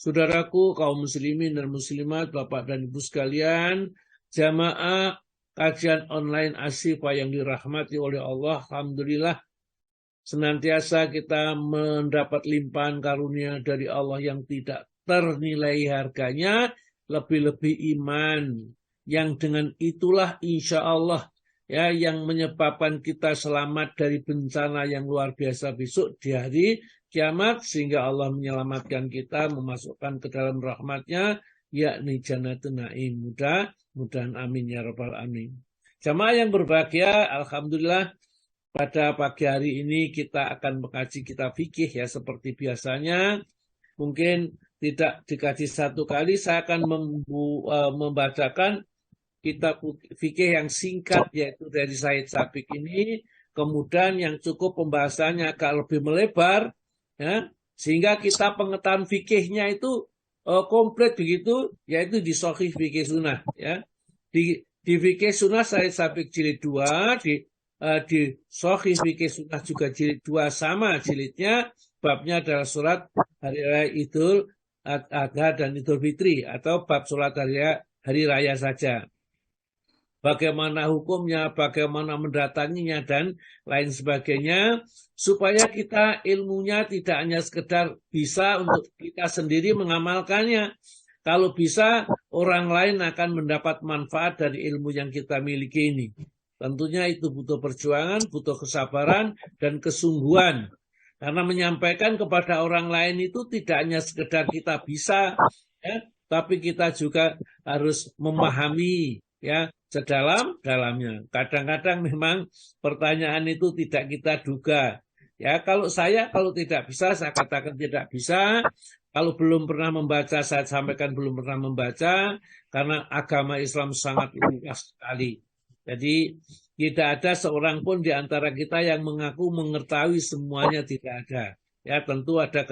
Saudaraku kaum muslimin dan muslimat, Bapak dan Ibu sekalian, jamaah kajian online Asyifa yang dirahmati oleh Allah, alhamdulillah senantiasa kita mendapat limpahan karunia dari Allah yang tidak ternilai harganya, lebih-lebih iman yang dengan itulah insya Allah ya yang menyebabkan kita selamat dari bencana yang luar biasa besok di hari kiamat, sehingga Allah menyelamatkan kita, memasukkan ke dalam rahmatnya, yakni Jannatun Naim. Mudah-mudahan amin ya rabbal alamin. Jamaah yang berbahagia, alhamdulillah pada pagi hari ini kita akan mengkaji kitab fikih ya seperti biasanya. Mungkin tidak dikaji satu kali, saya akan membacakan kitab fikih yang singkat yaitu dari Said Sabiq ini, kemudian yang cukup pembahasannya agak lebih melebar ya, sehingga kita pengetahuan fikihnya itu komplit begitu, yaitu di Shahih Fikih Sunnah ya. Di Fikih Sunnah Said Sabiq jilid 2, di Shahih Fikih Sunnah juga jilid 2 sama jilidnya, babnya adalah surat hari raya Idul Adha dan Idul Fitri atau bab sholat hari raya saja. Bagaimana hukumnya, bagaimana mendatanginya, dan lain sebagainya, supaya kita ilmunya tidak hanya sekedar bisa untuk kita sendiri mengamalkannya. Kalau bisa, orang lain akan mendapat manfaat dari ilmu yang kita miliki ini. Tentunya itu butuh perjuangan, butuh kesabaran, dan kesungguhan. Karena menyampaikan kepada orang lain itu tidak hanya sekedar kita bisa, ya, tapi kita juga harus memahami ya sedalam-dalamnya. Kadang-kadang memang pertanyaan itu tidak kita duga. Ya, kalau tidak bisa, saya katakan tidak bisa. Kalau belum pernah membaca, saya sampaikan belum pernah membaca, karena agama Islam sangat luas sekali. Jadi tidak ada seorang pun di antara kita yang mengaku mengetahui semuanya, tidak ada. Ya, tentu ada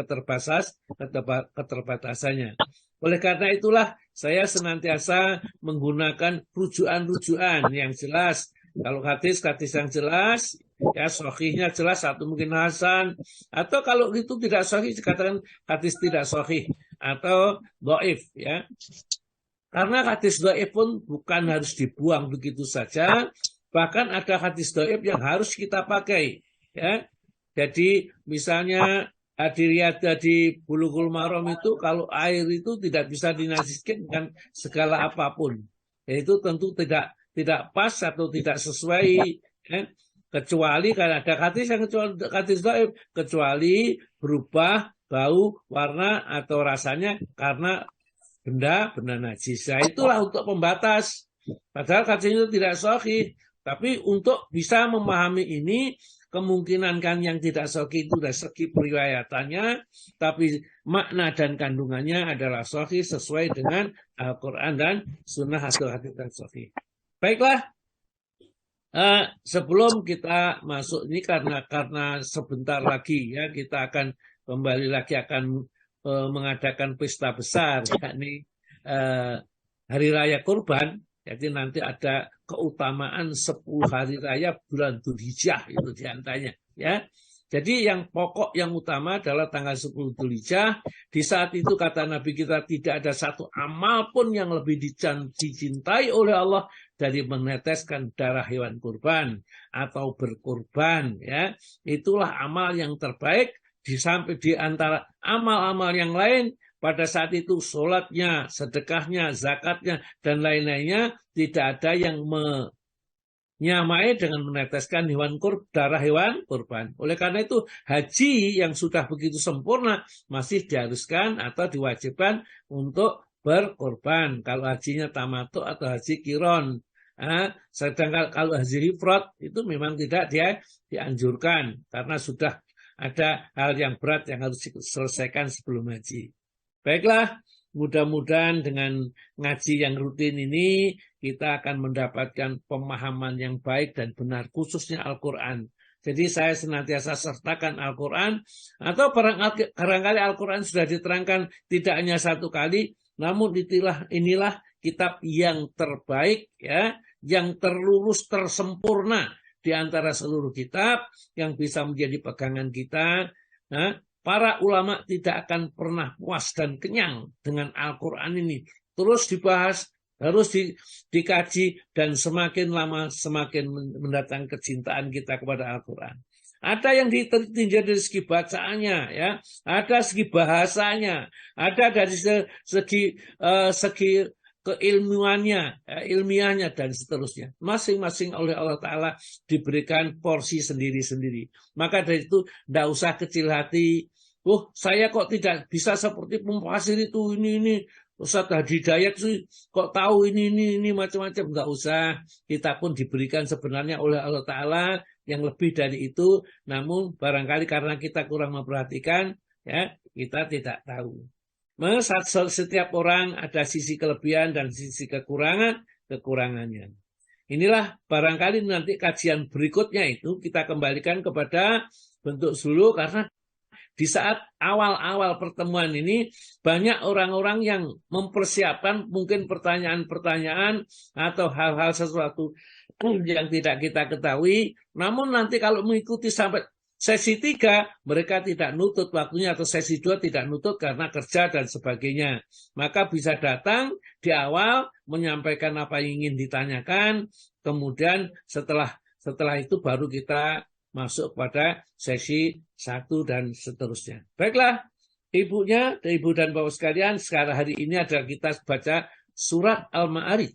keterbatasannya. Oleh karena itulah saya senantiasa menggunakan rujukan-rujukan yang jelas. Kalau hadis yang jelas, ya sahihnya jelas, atau mungkin hasan, atau kalau itu tidak sahih dikatakan hadis tidak sahih atau dhaif ya. Karena hadis dhaif pun bukan harus dibuang begitu saja, bahkan ada hadis dhaif yang harus kita pakai ya. Jadi misalnya hadiriat di Bulughul Maram itu, kalau air itu tidak bisa dinajiskan dengan segala apapun, yaitu tentu tidak pas atau tidak sesuai ya. Kecuali karena ada hadis yang hadis dhaif, kecuali berubah bau, warna atau rasanya karena benda najis. Nah, itulah untuk pembatas. Padahal hadis itu tidak sahih, tapi untuk bisa memahami ini, kemungkinan kan yang tidak sahih itu dari segi periwayatannya, tapi makna dan kandungannya adalah sahih sesuai dengan Al-Quran dan Sunnah atau hadis yang sahih. Baiklah, sebelum kita masuk ini, karena sebentar lagi ya kita akan kembali lagi akan mengadakan pesta besar, yakni Hari Raya Kurban. Jadi nanti ada keutamaan 10 hari raya bulan Dzulhijjah itu diantaranya ya. Jadi yang pokok yang utama adalah tanggal 10 Dzulhijjah. Di saat itu kata Nabi kita, tidak ada satu amal pun yang lebih dicintai oleh Allah dari meneteskan darah hewan kurban atau berkurban ya. Itulah amal yang terbaik di antara amal-amal yang lain. Pada saat itu sholatnya, sedekahnya, zakatnya, dan lain-lainnya tidak ada yang menyamai dengan meneteskan darah hewan kurban. Oleh karena itu haji yang sudah begitu sempurna masih diharuskan atau diwajibkan untuk berkorban. Kalau hajinya tamattu atau haji kiron. Sedangkan kalau haji ifrad itu memang tidak dianjurkan karena sudah ada hal yang berat yang harus diselesaikan sebelum haji. Baiklah, mudah-mudahan dengan ngaji yang rutin ini kita akan mendapatkan pemahaman yang baik dan benar, khususnya Al-Quran. Jadi saya senantiasa sertakan Al-Quran, atau barangkali Al-Quran sudah diterangkan tidak hanya satu kali, namun inilah kitab yang terbaik, ya, yang terlurus, tersempurna di antara seluruh kitab, yang bisa menjadi pegangan kita para ulama tidak akan pernah puas dan kenyang dengan Al-Quran ini. Terus dibahas, harus dikaji, dan semakin lama semakin mendatangkan kecintaan kita kepada Al-Quran. Ada yang ditinjau dari segi bacaannya, ya, ada segi bahasanya, ada dari segi keilmuannya, ilmiahnya, dan seterusnya. Masing-masing oleh Allah Ta'ala diberikan porsi sendiri-sendiri. Maka dari itu tidak usah kecil hati. Saya kok tidak bisa seperti Mufasir itu, ini. Ustaz Hidayat sih kok tahu ini macam-macam. Enggak usah. Kita pun diberikan sebenarnya oleh Allah Ta'ala yang lebih dari itu. Namun barangkali karena kita kurang memperhatikan, ya, kita tidak tahu. Setiap orang ada sisi kelebihan dan sisi kekurangannya. Inilah barangkali nanti kajian berikutnya itu kita kembalikan kepada bentuk suluk, karena di saat awal-awal pertemuan ini banyak orang-orang yang mempersiapkan mungkin pertanyaan-pertanyaan atau hal-hal sesuatu yang tidak kita ketahui. Namun nanti kalau mengikuti sampai sesi 3, mereka tidak nutut waktunya, atau sesi 2 tidak nutut karena kerja dan sebagainya. Maka bisa datang di awal, menyampaikan apa yang ingin ditanyakan, kemudian setelah itu baru kita masuk pada sesi 1 dan seterusnya. Baiklah, Ibu dan Bapak sekalian, sekarang hari ini adalah kita baca surat Al-Ma'arij.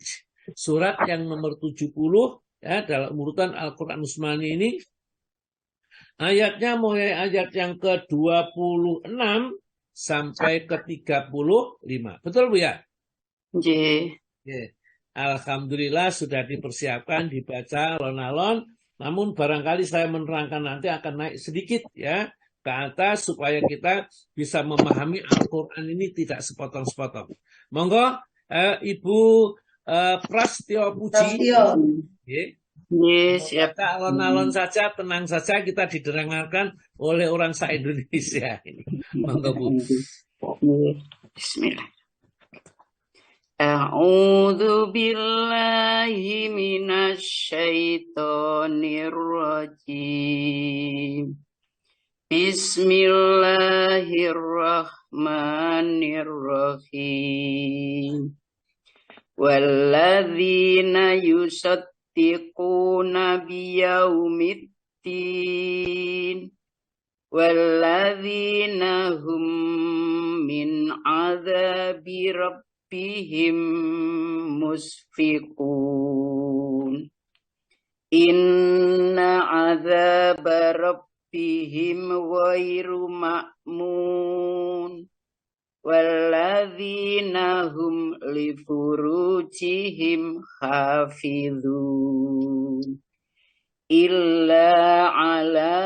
Surat yang nomor 70, ya, dalam urutan Al-Quran Utsmani ini. Ayatnya mulai ayat yang ke-26 sampai ke-35. Betul, Bu, ya? Nggih. Alhamdulillah sudah dipersiapkan, dibaca alon-alon. Namun barangkali saya menerangkan nanti akan naik sedikit, ya, ke atas supaya kita bisa memahami Al-Quran ini tidak sepotong-sepotong. Monggo, Ibu Prastyo Puji. Siap. Alon-alon saja, tenang saja, kita didengarkan oleh orang se-Indonesia ini. Monggo, Bu. Bismillah. A'udzu billahi minasy syaithanir rajim. Bismillahirrahmanirrahim. Walladzina yusaddiquna biyaumiddin walladzina hum min adzabi rabbihim musfiqun. Inna adzaba rabbihim ghairu ma'mun. Walladzina hum li furujihim hafizun illa ala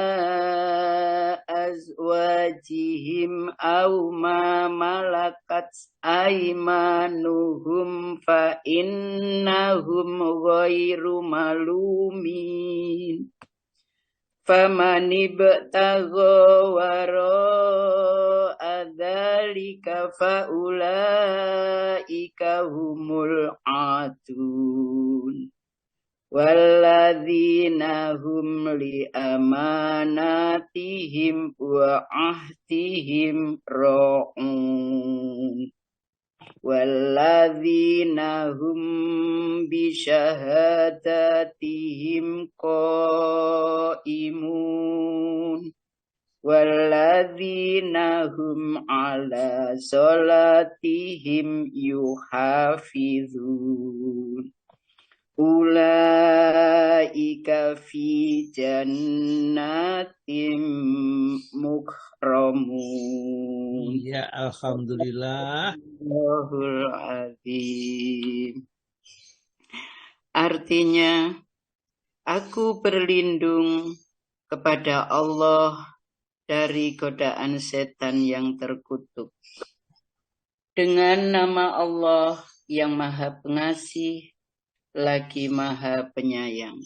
azwajihim aw ma malakat aymanuhum fa innahum ghairu malumin. Faman ibtagha wara'a dzalika faulaika humul adun. Walladzina hum li amanatihim wa ahdihim ra'un. Walladzina hum bi syahadatihim qaimun. Walladzina hum ala salatihim yuhafizun. Ulaika fi jannatin mukramun. Ya, alhamdulillah. Allahul azim. Artinya, aku berlindung kepada Allah dari godaan setan yang terkutuk. Dengan nama Allah yang Maha Pengasih lagi Maha Penyayang.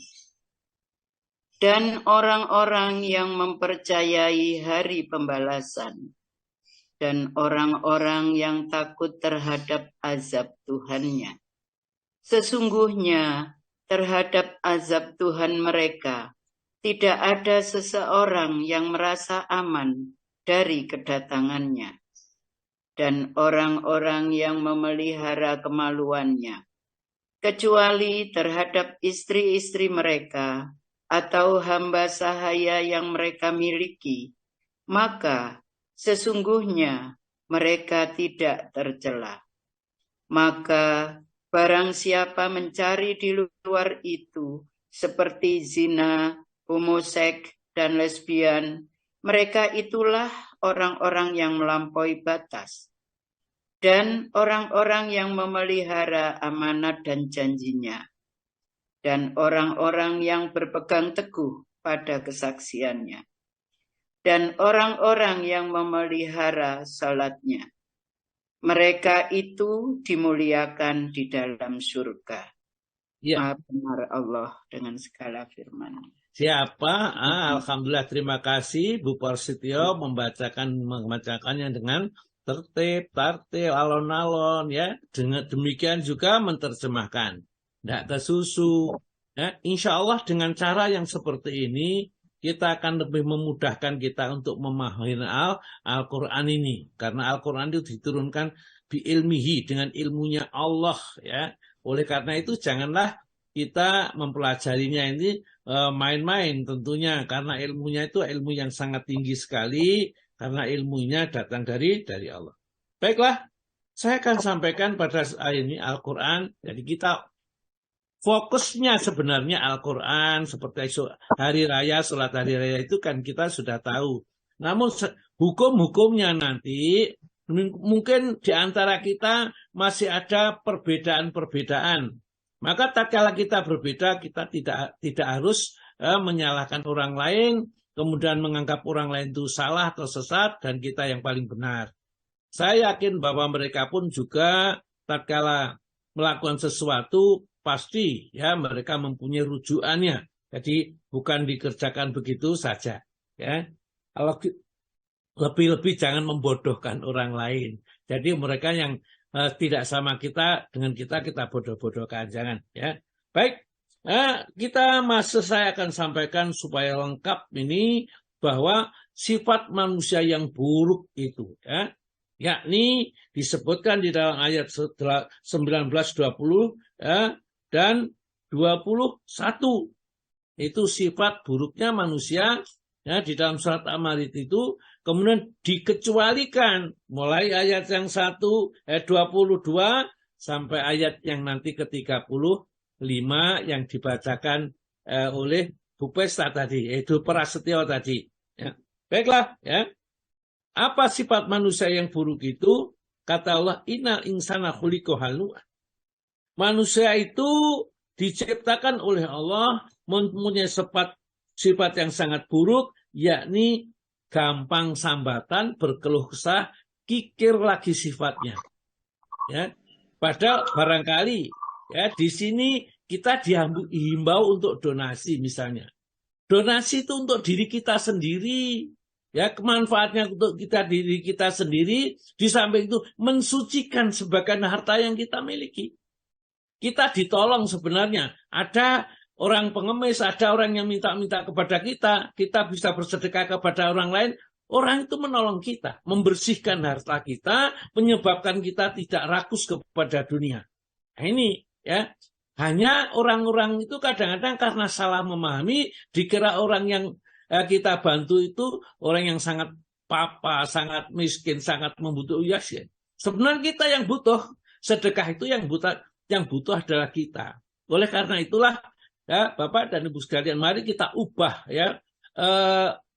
Dan orang-orang yang mempercayai hari pembalasan, dan orang-orang yang takut terhadap azab Tuhannya. Sesungguhnya terhadap azab Tuhan mereka tidak ada seseorang yang merasa aman dari kedatangannya, dan orang-orang yang memelihara kemaluannya, kecuali terhadap istri-istri mereka atau hamba sahaya yang mereka miliki, maka sesungguhnya mereka tidak tercela. Maka barang siapa mencari di luar itu, seperti zina, homoseks, dan lesbian, mereka itulah orang-orang yang melampaui batas. Dan orang-orang yang memelihara amanat dan janjinya. Dan orang-orang yang berpegang teguh pada kesaksiannya. Dan orang-orang yang memelihara salatnya. Mereka itu dimuliakan di dalam surga. Ya. Maha benar Allah dengan segala firman. Siapa? Alhamdulillah, terima kasih Bu Prasetyo membacakannya dengan tertib, alon-alon, ya. Dengan demikian juga menerjemahkan. Tidak tersusu. Ya. Insya Allah dengan cara yang seperti ini kita akan lebih memudahkan kita untuk memahami Al-Quran ini. Karena Al-Quran itu diturunkan biilmihi, dengan ilmunya Allah. Ya. Oleh karena itu janganlah kita mempelajarinya ini main-main tentunya. Karena ilmunya itu ilmu yang sangat tinggi sekali. Karena ilmunya datang dari Allah. Baiklah, saya akan sampaikan pada ini Al-Quran. Jadi kita fokusnya sebenarnya Al-Quran, seperti hari raya, sholat hari raya itu kan kita sudah tahu. Namun hukum-hukumnya nanti mungkin di antara kita masih ada perbedaan-perbedaan. Maka tatkala kita berbeda, kita tidak harus menyalahkan orang lain, kemudian menganggap orang lain itu salah atau sesat, dan kita yang paling benar. Saya yakin bahwa mereka pun juga tatkala melakukan sesuatu, pasti ya mereka mempunyai rujukannya. Jadi bukan dikerjakan begitu saja. Ya, kalau lebih-lebih jangan membodohkan orang lain. Jadi mereka yang tidak sama kita, dengan kita bodoh-bodohkan, jangan. Ya, baik. Saya akan sampaikan supaya lengkap ini bahwa sifat manusia yang buruk itu, ya, yakni disebutkan di dalam ayat 19-20 ya, dan 21. Itu sifat buruknya manusia ya, di dalam surat Al-Ma'id itu kemudian dikecualikan mulai ayat yang 1 ayat 22 sampai ayat yang nanti ke-35 yang dibacakan oleh Bu Pesta tadi, yaitu Prasetyo tadi. Ya. Baiklah, ya. Apa sifat manusia yang buruk itu? Kata Allah, innal insana khuliqa halu'an. Manusia itu diciptakan oleh Allah mempunyai sifat yang sangat buruk, yakni gampang sambatan, berkeluh kesah, kikir lagi sifatnya. Ya, padahal barangkali ya di sini kita dihimbau untuk donasi misalnya. Donasi itu untuk diri kita sendiri. Ya, kemanfaatnya untuk diri kita sendiri, di samping itu mensucikan sebagian harta yang kita miliki. Kita ditolong sebenarnya. Ada orang pengemis, ada orang yang minta-minta kepada kita bisa bersedekah kepada orang lain. Orang itu menolong kita, membersihkan harta kita, menyebabkan kita tidak rakus kepada dunia. Nah ini ya, hanya orang-orang itu kadang-kadang karena salah memahami, dikira orang yang kita bantu itu orang yang sangat papa, sangat miskin, sangat membutuhkan. Ya. Sebenarnya kita yang butuh sedekah itu yang butuh adalah kita. Oleh karena itulah ya Bapak dan Ibu sekalian, mari kita ubah ya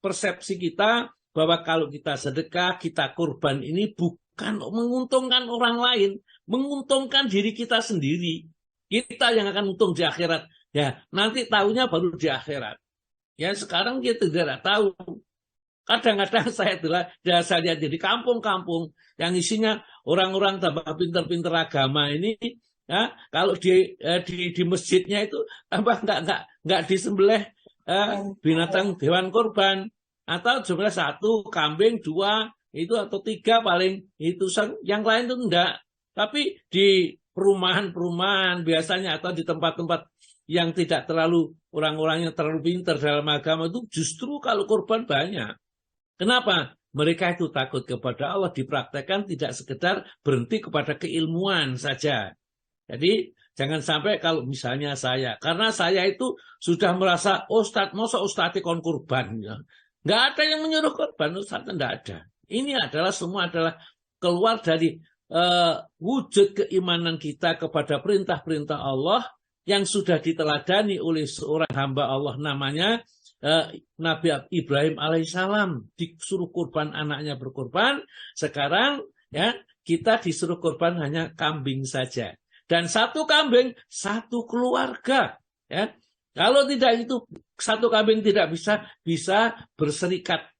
persepsi kita bahwa kalau kita sedekah, kita kurban ini bukan menguntungkan orang lain, menguntungkan diri kita sendiri. Kita yang akan untung di akhirat. Ya, nanti tahunya baru di akhirat. Ya, sekarang kita tidak tahu. Kadang-kadang saya lihat di kampung-kampung yang isinya orang-orang tambah pinter-pinter agama ini, ya, kalau di masjidnya itu tambah nggak disembelih binatang hewan kurban, atau jumlah 1 kambing, 2 itu atau 3 paling itu, yang lain itu enggak. Tapi di perumahan-perumahan biasanya atau di tempat-tempat yang tidak terlalu orang-orang yang terlalu pintar dalam agama itu justru kalau kurban banyak. Kenapa? mereka itu takut kepada Allah dipraktekkan, tidak sekedar berhenti kepada keilmuan saja. Jadi jangan sampai kalau misalnya saya, karena saya itu sudah merasa Ustadz, masa Ustadz kon kurban, ya. Nggak ada yang menyuruh kurban, Ustadz, nggak ada. Ini adalah semua adalah keluar dari wujud keimanan kita kepada perintah-perintah Allah yang sudah diteladani oleh seorang hamba Allah namanya Nabi Ibrahim alaihissalam. Disuruh kurban, anaknya berkurban. Sekarang ya kita disuruh kurban hanya kambing saja. Dan satu kambing, satu keluarga. Ya. Kalau tidak itu, satu kambing tidak bisa berserikat.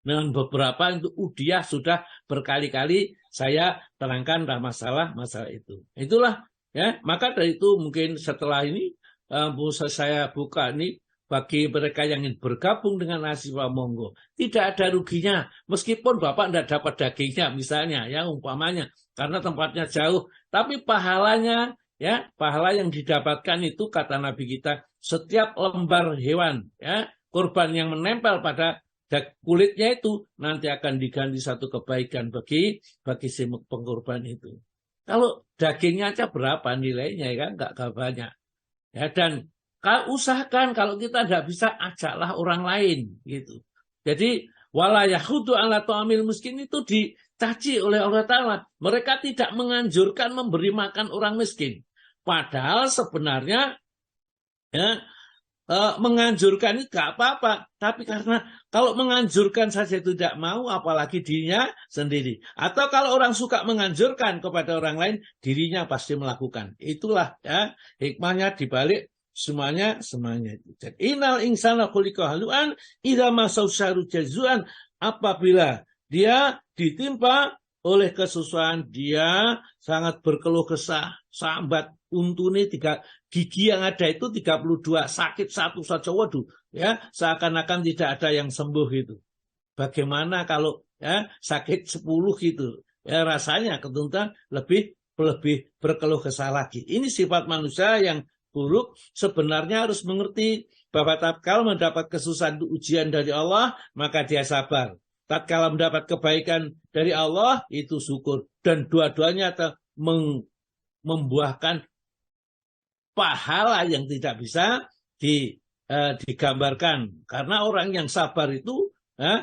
Dengan beberapa itu udiah sudah berkali-kali saya terangkan masalah itu. Itulah ya. Maka dari itu mungkin setelah ini saya buka ini bagi mereka yang ingin bergabung dengan Asyifa monggo. Tidak ada ruginya meskipun Bapak tidak dapat dagingnya misalnya ya umpamanya karena tempatnya jauh, tapi pahalanya ya, pahala yang didapatkan itu kata Nabi kita setiap lembar hewan ya kurban yang menempel pada kulitnya itu nanti akan diganti satu kebaikan bagi si pengkorban itu. Kalau dagingnya aja berapa nilainya ya kan nggak banyak. Ya dan usahakan kalau kita tidak bisa ajaklah orang lain gitu. Jadi wala yahudu ala ta'amil miskin itu dicaci oleh Allah Ta'ala. Mereka tidak menganjurkan memberi makan orang miskin. Padahal sebenarnya ya menganjurkan itu gak apa-apa, tapi karena kalau menganjurkan saja itu tidak mau, apalagi dirinya sendiri. Atau kalau orang suka menganjurkan kepada orang lain, dirinya pasti melakukan. Itulah ya hikmahnya dibalik semuanya itu. Innal insana khuliqa halu'an idza masau syarru jazuan. Apabila dia ditimpa oleh kesusahan, dia sangat berkeluh kesah, sambat. Untune 3 gigi yang ada itu 32, sakit satu saja, waduh, ya seakan-akan tidak ada yang sembuh itu. Bagaimana kalau ya sakit 10 gitu, ya rasanya ketuntan lebih berkeluh kesah lagi. Ini sifat manusia yang buruk. Sebenarnya harus mengerti bahwa tatkala mendapat kesusahan ujian dari Allah, maka dia sabar. Tatkala mendapat kebaikan dari Allah, itu syukur. Dan dua-duanya membuahkan pahala yang tidak bisa digambarkan. Karena orang yang sabar itu,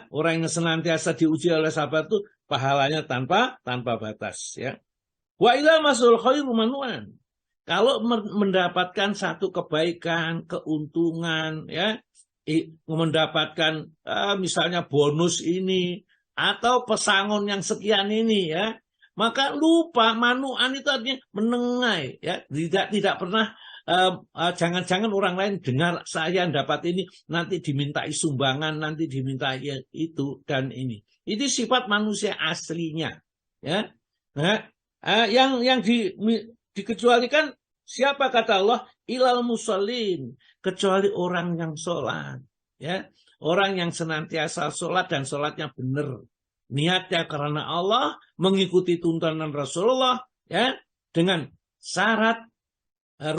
orang yang senantiasa diuji oleh sabar itu pahalanya tanpa batas. Ya. Wa ila masul khairu manuan. Kalau mendapatkan satu kebaikan, keuntungan, ya, mendapatkan misalnya bonus ini atau pesangon yang sekian ini, ya. Maka lupa manuan itu artinya menengai, ya tidak pernah jangan-jangan orang lain dengar saya dapat ini nanti dimintai sumbangan, nanti dimintai itu dan ini. Itu sifat manusia aslinya, ya. Nah, yang dikecualikan siapa kata Allah ilal musallin, kecuali orang yang sholat, ya orang yang senantiasa sholat dan sholatnya benar. Niatnya karena Allah, mengikuti tuntunan Rasulullah ya dengan syarat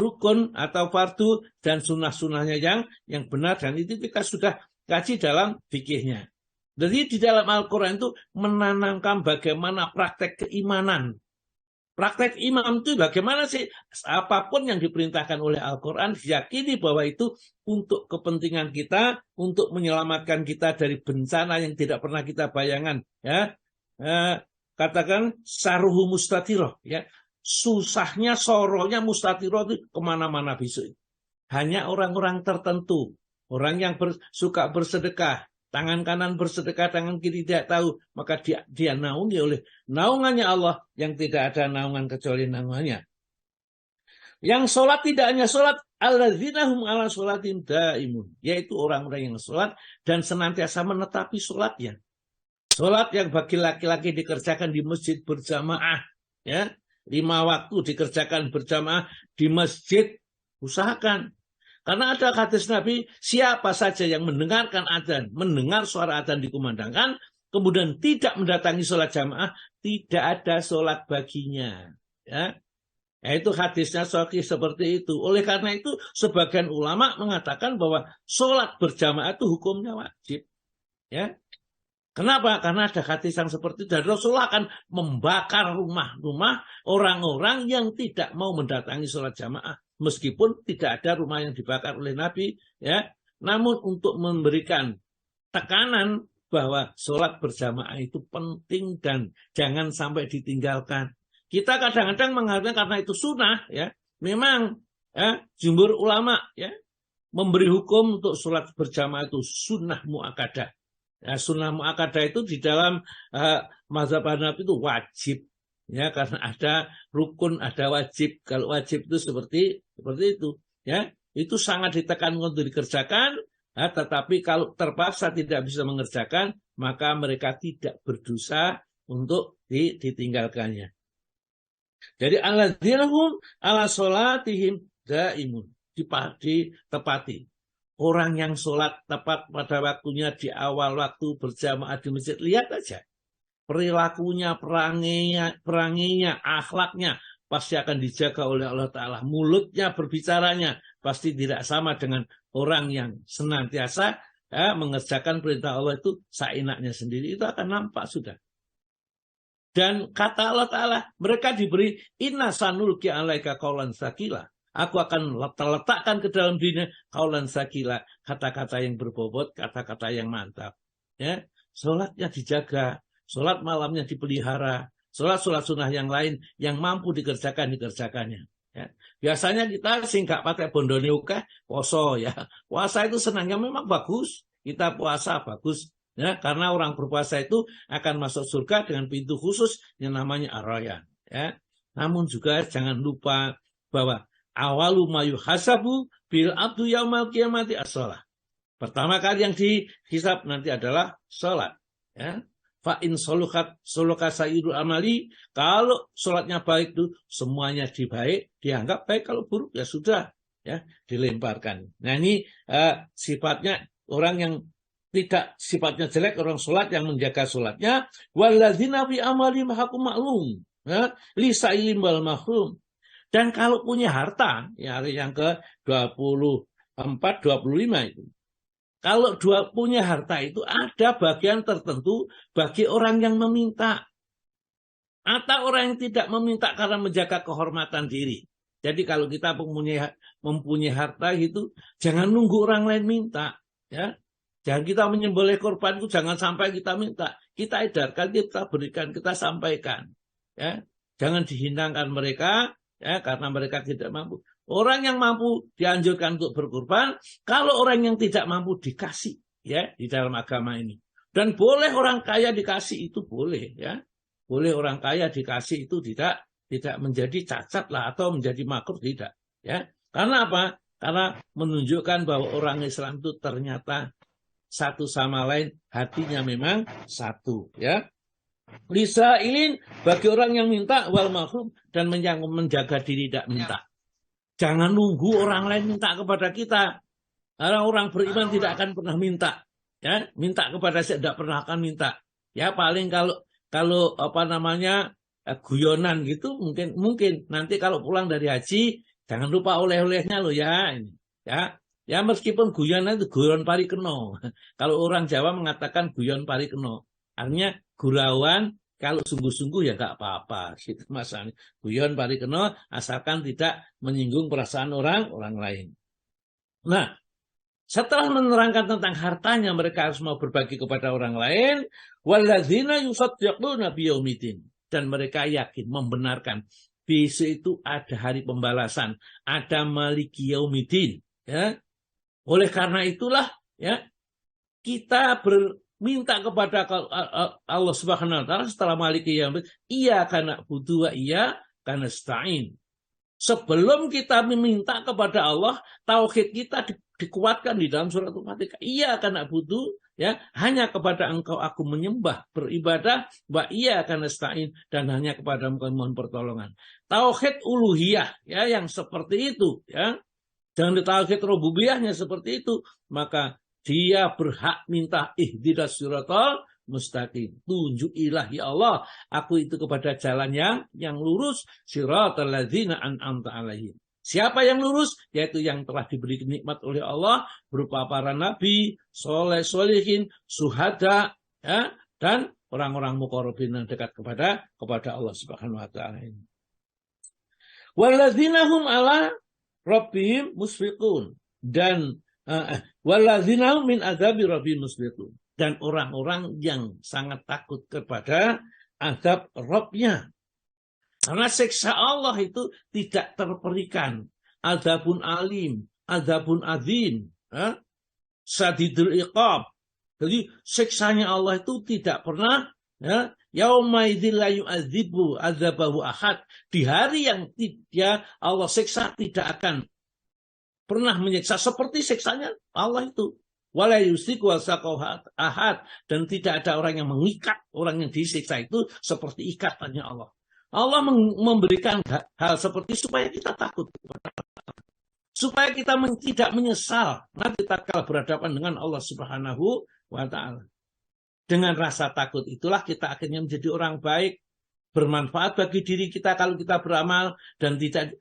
rukun atau fardu dan sunnah-sunnahnya yang benar, dan itu kita sudah kaji dalam fikihnya. Jadi di dalam Al-Quran itu menanamkan bagaimana praktek keimanan. Praktek iman itu bagaimana sih? Apapun yang diperintahkan oleh Al-Quran, diyakini bahwa itu untuk kepentingan kita, untuk menyelamatkan kita dari bencana yang tidak pernah kita bayangkan. Ya, katakan saruhu mustatiroh. Ya, susahnya, soronya mustatiroh itu kemana-mana besok. Hanya orang-orang tertentu, orang yang suka bersedekah. Tangan kanan bersedekah, tangan kiri tidak tahu. Maka dia naungi oleh naungannya Allah yang tidak ada naungan kecuali naungannya. Yang sholat tidak hanya sholat, alladzina hum ala sholatin daimun. Yaitu orang-orang yang sholat dan senantiasa menetapi sholatnya. Sholat yang bagi laki-laki dikerjakan di masjid berjamaah. Ya, 5 waktu dikerjakan berjamaah di masjid. Usahakan. Karena ada hadis Nabi, siapa saja yang mendengarkan adzan, mendengar suara adzan dikumandangkan, kemudian tidak mendatangi sholat jamaah, tidak ada sholat baginya. Ya. Itu hadisnya sahih seperti itu. Oleh karena itu, sebagian ulama mengatakan bahwa sholat berjamaah itu hukumnya wajib. Ya. Kenapa? Karena ada hadis yang seperti itu. Dan Rasulullah akan membakar rumah-rumah orang-orang yang tidak mau mendatangi sholat jamaah. Meskipun tidak ada rumah yang dibakar oleh Nabi. Ya. Namun untuk memberikan tekanan bahwa sholat berjamaah itu penting dan jangan sampai ditinggalkan. Kita kadang-kadang mengatakan karena itu sunnah. Ya. Memang ya, jumhur ulama ya, memberi hukum untuk sholat berjamaah itu sunnah mu'akadah. Ya, sunnah mu'akadah itu di dalam mazhab Hanafi itu wajib, ya, karena ada rukun, ada wajib. Kalau wajib itu seperti itu, ya, itu sangat ditekankan untuk dikerjakan. Ya, tetapi kalau terpaksa tidak bisa mengerjakan, maka mereka tidak berdosa untuk ditinggalkannya. Jadi alladzina-hum ala sholatihim daimun, ditepati. Orang yang sholat tepat pada waktunya di awal waktu berjamaah di masjid, lihat aja. Perilakunya, peranginya, akhlaknya pasti akan dijaga oleh Allah Ta'ala. Mulutnya, berbicaranya pasti tidak sama dengan orang yang senantiasa mengerjakan perintah Allah itu seenaknya sendiri. Itu akan nampak sudah. Dan kata Allah Ta'ala, mereka diberi inna sanulki alaika qaulan tsaqila. Aku akan letakkan ke dalam dirinya qaulan tsaqila, kata-kata yang berbobot, kata-kata yang mantap. Ya, sholatnya dijaga, sholat malamnya dipelihara, sholat sunnah yang lain yang mampu dikerjakannya. Ya. Biasanya kita nggak pakai bondone ukeh, poso ya. Puasa itu senangnya memang bagus, kita puasa bagus. Ya, karena orang berpuasa itu akan masuk surga dengan pintu khusus yang namanya ar-rayyan. Ya. Namun juga jangan lupa bahwa awalu mayuhasabu bil abdu yaumal qiyamati as-shalah. Pertama kali yang dihisab nanti adalah sholat. Ya. Fa in solukat sayyidu amali, kalau sholatnya baik itu semuanya dianggap baik, kalau buruk ya sudah ya dilemparkan. Nah ini sifatnya orang yang tidak sifatnya jelek, orang sholat yang menjaga sholatnya. Walladzina fi amalihim haqqun ma'lum, ya, li sa'ilim wal mahrum. Dan kalau punya harta, ya yang ke-24, 25 itu. Kalau punya harta itu ada bagian tertentu bagi orang yang meminta. Atau orang yang tidak meminta karena menjaga kehormatan diri. Jadi kalau kita mempunyai harta itu, jangan nunggu orang lain minta. Ya. Jangan kita menyembelih korban itu jangan sampai kita minta. Kita edarkan, kita berikan, kita sampaikan. Ya. Jangan dihinakan mereka. Ya, karena mereka tidak mampu. Orang yang mampu dianjurkan untuk berkorban, kalau orang yang tidak mampu dikasih, ya, di dalam agama ini. Dan boleh orang kaya dikasih, itu boleh, ya. Boleh orang kaya dikasih, itu tidak menjadi cacat lah atau menjadi makruh, tidak, ya. Karena apa? Karena menunjukkan bahwa orang Islam itu ternyata satu sama lain, hatinya memang satu, ya. Lisailin, bagi orang yang minta, wal mahrum, dan menjaga diri tidak minta. Jangan nunggu orang lain minta kepada kita. Karena orang beriman tidak akan pernah minta. Ya, minta kepada saya tidak pernah akan minta. Ya, paling kalau apa namanya guyonan gitu mungkin nanti kalau pulang dari haji jangan lupa oleh-olehnya loh ya. Ini. Ya meskipun guyonan itu guyon parikeno. Kalau orang Jawa mengatakan guyon parikeno. Artinya gurauan, kalau sungguh-sungguh ya nggak apa-apa. Gitu masalahnya. Guyon parikeno asalkan tidak menyinggung perasaan orang lain. Nah, setelah menerangkan tentang hartanya, mereka harus mau berbagi kepada orang lain. Walladzina yusaddiquna biyaumiddin. Dan mereka yakin, membenarkan. Besok itu ada hari pembalasan. Ada maliki yaumiddin. Ya. Oleh karena itulah, ya, kita minta kepada Allah Subhanahu wa taala setelah maliki yaumid, iyyaka na'budu wa iyyaka nasta'in. Sebelum kita meminta kepada Allah, tauhid kita dikuatkan di dalam surat Al-Fatihah. Iyyaka na'budu, ya, hanya kepada Engkau aku menyembah, beribadah, wa iyyaka nasta'in, dan hanya kepada Engkau mohon pertolongan. Tauhid uluhiyah, ya, yang seperti itu, ya. Jangan tauhid rububiyahnya seperti itu, maka dia berhak minta ihdinas siratal mustaqim. Tunjukilah ya Allah, aku itu kepada jalan yang lurus, siratal ladzina an'amta alaihim. Siapa yang lurus? Yaitu yang telah diberi nikmat oleh Allah berupa para nabi, soleh-solehin, suhada, ya, dan orang-orang muqarrabin yang dekat kepada Allah Subhanahu wa taala ini. Walladzina hum ala rabbihim musfiqun, dan walladzina hum min adzabi rabbihim musfiqun, dan orang-orang yang sangat takut kepada azab Rabb-nya. Karena siksa Allah itu tidak terperikan. Adzabun alim, adzabun adzim, sadidul iqab. Jadi siksanya Allah itu tidak pernah, yauma idzil la yu'adzibu adzabahu ahad. Di hari yang tidak Allah siksa tidak akan pernah menyiksa seperti siksanya Allah itu. Wala yusiku wasaqahu ahad, dan tidak ada orang yang mengikat orang yang disiksa itu seperti ikatannya Allah. Allah memberikan hal seperti supaya kita takut, supaya kita tidak menyesal nanti tatkala berhadapan dengan Allah Subhanahu wa taala. Dengan rasa takut itulah kita akhirnya menjadi orang baik, bermanfaat bagi diri kita kalau kita beramal, dan tidak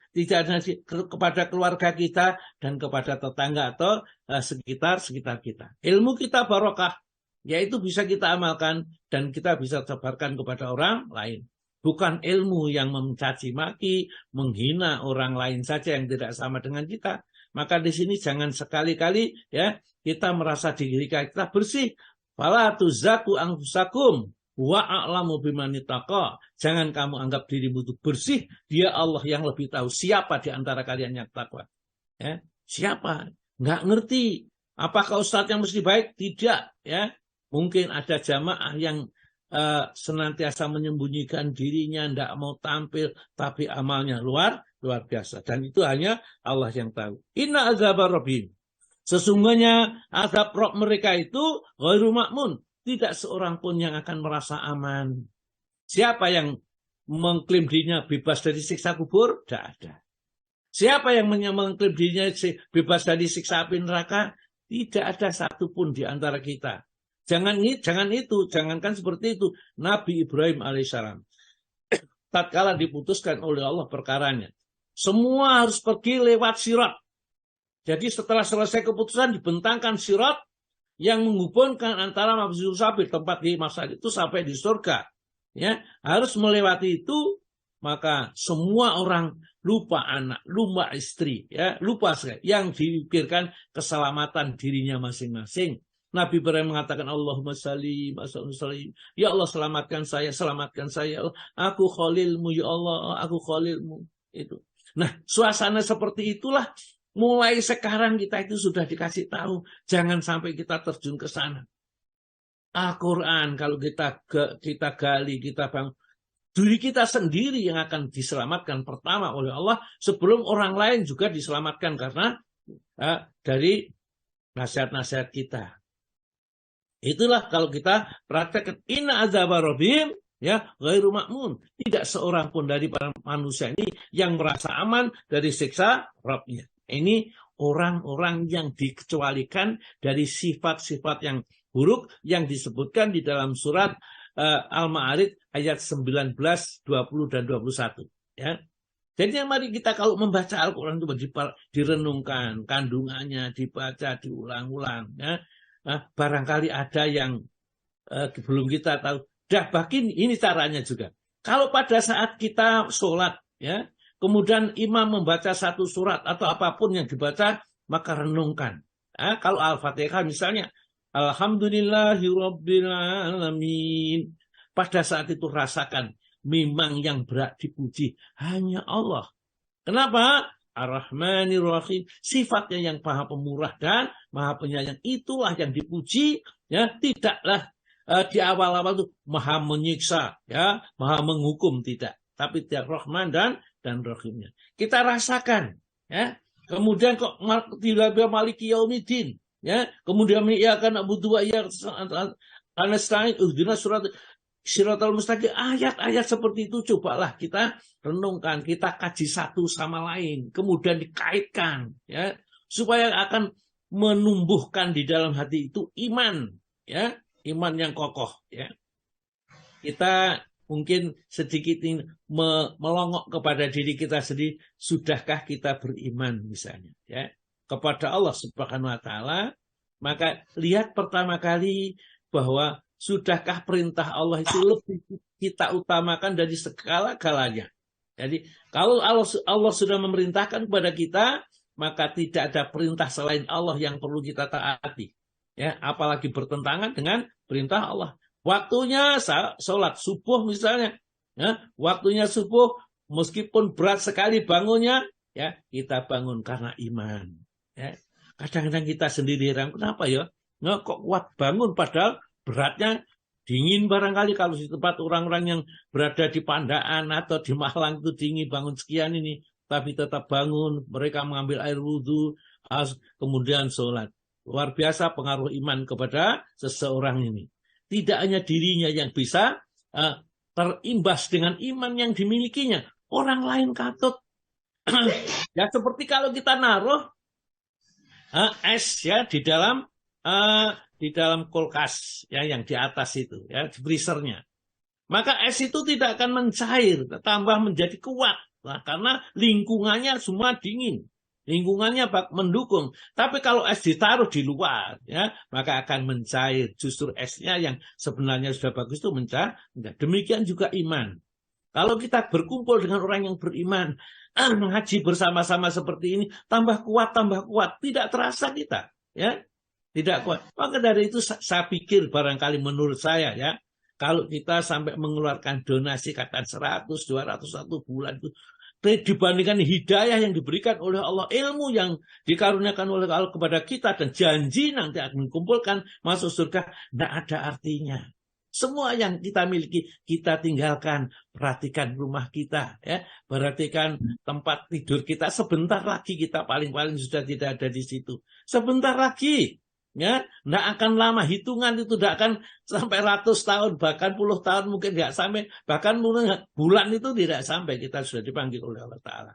hanya kepada keluarga kita dan kepada tetangga atau sekitar kita. Ilmu kita barokah, yaitu bisa kita amalkan dan kita bisa sebarkan kepada orang lain. Bukan ilmu yang mencaci maki, menghina orang lain saja yang tidak sama dengan kita. Maka di sini jangan sekali-kali kita merasa diri kita bersih. Fala tuzakku anfusakum wa a'lamu biman ittaqa. Jangan kamu anggap dirimu itu bersih, dia Allah yang lebih tahu siapa di antara kalian yang takwa. Siapa? Nggak ngerti. Apakah ustadz yang mesti baik? Tidak, Mungkin ada jamaah yang senantiasa menyembunyikan dirinya, tidak mau tampil, tapi amalnya luar biasa. Dan itu hanya Allah yang tahu. Inna azab rabbihim, sesungguhnya azab Rabb mereka itu ghairu ma'mun, tidak seorang pun yang akan merasa aman. Siapa yang mengklaim dirinya bebas dari siksa kubur? Tidak ada. Siapa yang mengklaim dirinya bebas dari siksa api neraka? Tidak ada satupun di antara kita. Jangankan seperti itu. Nabi Ibrahim alaihissalam, tatkala diputuskan oleh Allah perkaranya, semua harus pergi lewat sirat. Jadi setelah selesai keputusan dibentangkan sirat yang menghubungkan antara Mabzul Sabir, tempat di masa itu, sampai di surga. Harus melewati itu, maka semua orang lupa anak, lupa istri, lupa sekali. Yang dipikirkan keselamatan dirinya masing-masing. Nabi Ibrahim mengatakan, Allahumma sallim, ya Allah selamatkan saya, aku khalilmu, ya Allah, aku khalilmu. Itu. Nah, suasana seperti itulah mulai sekarang kita itu sudah dikasih tahu, jangan sampai kita terjun ke sana. Al-Quran kalau kita gali, kita bangun, diri kita sendiri yang akan diselamatkan pertama oleh Allah sebelum orang lain juga diselamatkan karena dari nasihat-nasihat kita. Itulah kalau kita praktekkan inna azaba rabbihim ghairu ma'mun. Tidak seorang pun dari para manusia ini yang merasa aman dari siksa Rabb-nya. Ini orang-orang yang dikecualikan dari sifat-sifat yang buruk yang disebutkan di dalam surat Al-Ma'arij ayat 19, 20 dan 21. Jadi mari kita kalau membaca Al-Quran itu direnungkan kandungannya, dibaca, diulang-ulang. Barangkali ada yang belum kita tahu. Bahkan ini caranya juga. Kalau pada saat kita sholat, kemudian imam membaca satu surat atau apapun yang dibaca, maka renungkan. Kalau Al-Fatihah misalnya, Alhamdulillahirabbil alamin. Pada saat itu rasakan memang yang berat dipuji hanya Allah. Kenapa? Ar-Rahmanir Rahim, sifatnya yang maha pemurah dan maha penyayang, itulah yang dipuji. Tidaklah di awal-awal itu maha menyiksa, maha menghukum, tidak. Tapi dia Rahman dan Rahimnya. Kita rasakan, kemudian kok tiba-tiba Maliki Yaumiddin, kemudian ia akan na'budu wa iyyaka nasta'in, ihdinas Siratal Mustaqim. Ayat-ayat seperti itu cobalah kita renungkan, kita kaji satu sama lain, kemudian dikaitkan, supaya akan menumbuhkan di dalam hati itu iman, iman yang kokoh. Kita mungkin sedikit melongok kepada diri kita sendiri, sudahkah kita beriman misalnya, kepada Allah Subhanahu Wa Taala? Maka lihat pertama kali bahwa Sudahkah perintah Allah itu lebih kita utamakan dari segala-galanya? Jadi kalau Allah sudah memerintahkan kepada kita, maka tidak ada perintah selain Allah yang perlu kita taati. Ya, apalagi bertentangan dengan perintah Allah. Waktunya sholat subuh misalnya, ya, waktunya subuh meskipun berat sekali bangunnya, ya kita bangun karena iman. Ya. Kadang-kadang kita sendiri heran, kenapa ya? Nggak kok kuat bangun padahal beratnya dingin barangkali kalau di tempat orang-orang yang berada di Pandaan atau di Malang itu dingin bangun sekian ini. Tapi tetap bangun, mereka mengambil air wudhu, kemudian sholat. Luar biasa pengaruh iman kepada seseorang ini. Tidak hanya dirinya yang bisa terimbas dengan iman yang dimilikinya. Orang lain katut. Ya seperti kalau kita naruh es ya di dalam kulkas ya yang di atas itu ya di freezernya, maka es itu tidak akan mencair, tambah menjadi kuat. Nah, karena lingkungannya semua dingin, lingkungannya mendukung. Tapi kalau es ditaruh di luar ya maka akan mencair. Justru esnya yang sebenarnya sudah bagus itu mencair. Demikian juga iman. Kalau kita berkumpul dengan orang yang beriman, mengaji bersama-sama seperti ini, tambah kuat, tidak terasa kita, ya, tidak kuat. Maka dari itu saya pikir barangkali menurut saya, ya, kalau kita sampai mengeluarkan donasi katakan 100, 200 satu bulan itu, dibandingkan hidayah yang diberikan oleh Allah, ilmu yang dikaruniakan oleh Allah kepada kita dan janji nanti akan dikumpulkan masuk surga, tidak ada artinya. Semua yang kita miliki, kita tinggalkan. Perhatikan rumah kita, ya. Perhatikan tempat tidur kita. Sebentar lagi kita paling-paling sudah tidak ada di situ. Sebentar lagi, ya. Tidak akan lama. Hitungan itu tidak akan sampai ratus tahun, bahkan puluh tahun mungkin tidak sampai. Bahkan bulan itu tidak sampai. Kita sudah dipanggil oleh Allah Ta'ala.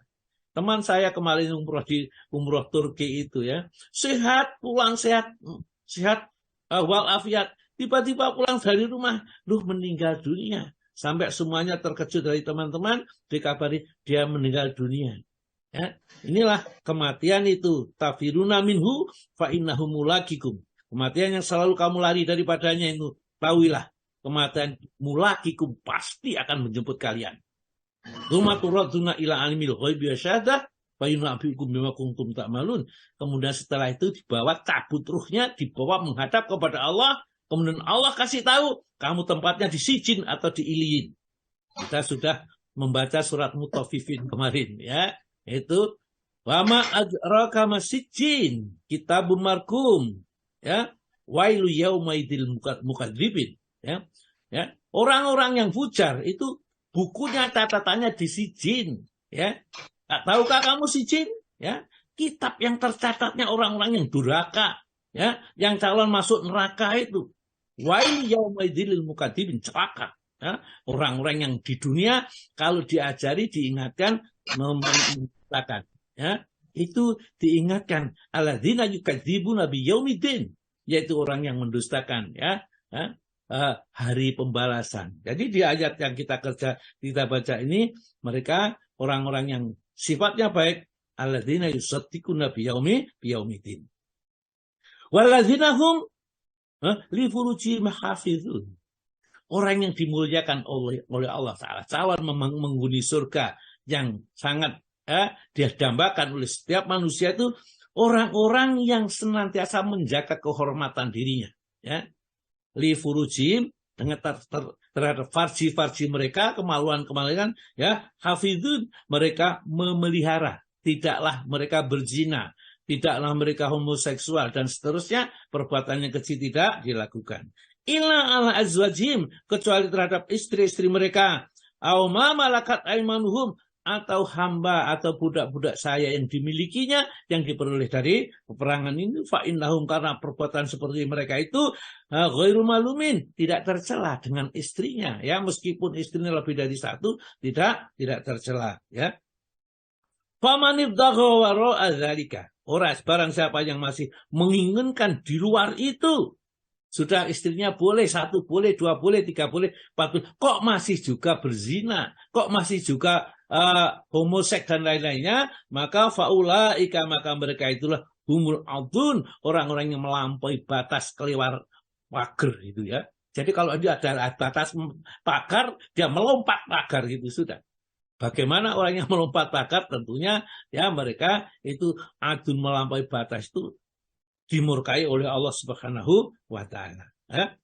Teman saya kemarin umroh Turki itu, ya. Sehat, pulang sehat walafiat. Tiba-tiba pulang dari rumah, meninggal dunia. Sampai semuanya terkejut dari teman-teman, dikabari dia meninggal dunia. Ya, inilah kematian itu. Tafiruna minhu fa innahu mulaqikum. Kematian yang selalu kamu lari daripadanya itu, tahuilah, kematian mulaqikum pasti akan menjemput kalian. Tsumma turaduna ila alimil ghaibi wasyahadah fa yunabbiukum bima kuntum ta'malun. Kemudian setelah itu dibawa cabut ruhnya, dibawa menghadap kepada Allah. Kemudian Allah kasih tahu, kamu tempatnya di Sijin atau di Iliyin. Kita sudah membaca surat Mutaffifin kemarin, ya. Itu wama adraka masijin, kitabun markum, ya. Wailu yaumaidil mukadzibin, ya. Ya. Orang-orang yang fujar itu bukunya catatannya di Sijin, ya. Tahukah kamu Sijin? Ya. Kitab yang tercatatnya orang-orang yang durhaka, ya, yang calon masuk neraka itu. Wail yaumaidil mukadzibin, celaka. Ya. Orang-orang yang di dunia kalau diajari, diingatkan, memperintahkan, ya, itu diingatkan alladzina yukadzibuna biyaumiddin, yaitu orang yang mendustakan, ya, hari pembalasan. Jadi di ayat yang kita baca ini, mereka orang-orang yang sifatnya baik, alladzina yusaddiquna biyaumiddin. Walladzina hum li furujihim hafizun. Orang yang dimuliakan oleh Allah Ta'ala, calon menghuni surga yang sangat dia dambakan oleh setiap manusia itu orang-orang yang senantiasa menjaga kehormatan dirinya, ya. Li furujihim, dengan terhadap farji mereka, kemaluan, ya. Hafizun, mereka memelihara, tidaklah mereka berzina, tidaklah mereka homoseksual, dan seterusnya, perbuatan yang kecil tidak dilakukan. Illa ala azwajim, kecuali terhadap istri-istri mereka, au ma malakat aimanuhum, atau hamba atau budak-budak saya yang dimilikinya, yang diperoleh dari peperangan ini, fa innahum, karena perbuatan seperti mereka itu ghairu malumin, tidak tercela dengan istrinya, ya, meskipun istrinya lebih dari satu, tidak tercela, ya. Faman ibtagha wara'a dzalika, orang barang siapa yang masih menginginkan di luar itu, sudah istrinya boleh, 1 boleh, 2 boleh, 3 boleh, 4 boleh, kok masih juga berzina, kok masih juga homoseks dan lain-lainnya, maka faulaika, maka mereka itulah humul adun, orang-orang yang melampaui batas, kelewar pager itu, ya. Jadi kalau dia ada batas pagar, dia melompat pagar gitu sudah. Bagaimana orang yang melompat pagar? Tentunya ya mereka itu adun melampaui batas itu dimurkai oleh Allah Subhanahu wa taala. Ya.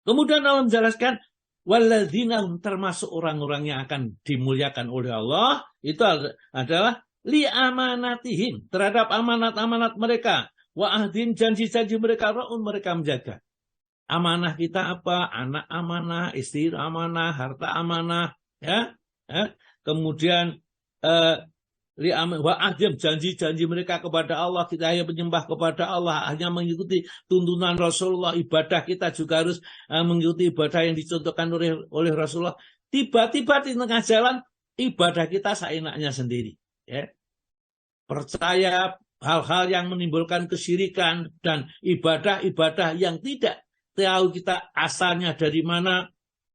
Kemudian Allah menjelaskan walladzina termasuk orang-orang yang akan dimuliakan oleh Allah itu adalah li amanatihim terhadap amanat-amanat mereka wa ahdin janji-janji mereka raun mereka menjaga. Amanah kita apa? Anak amanah, istri amanah, harta amanah, ya. Kemudian wa ahdim janji-janji mereka kepada Allah, kita hanya menyembah kepada Allah, hanya mengikuti tuntunan Rasulullah, ibadah kita juga harus mengikuti ibadah yang dicontohkan oleh Rasulullah. Tiba-tiba di tengah jalan ibadah kita seenaknya sendiri, ya. Percaya hal-hal yang menimbulkan kesyirikan dan ibadah-ibadah yang tidak tahu kita asalnya dari mana,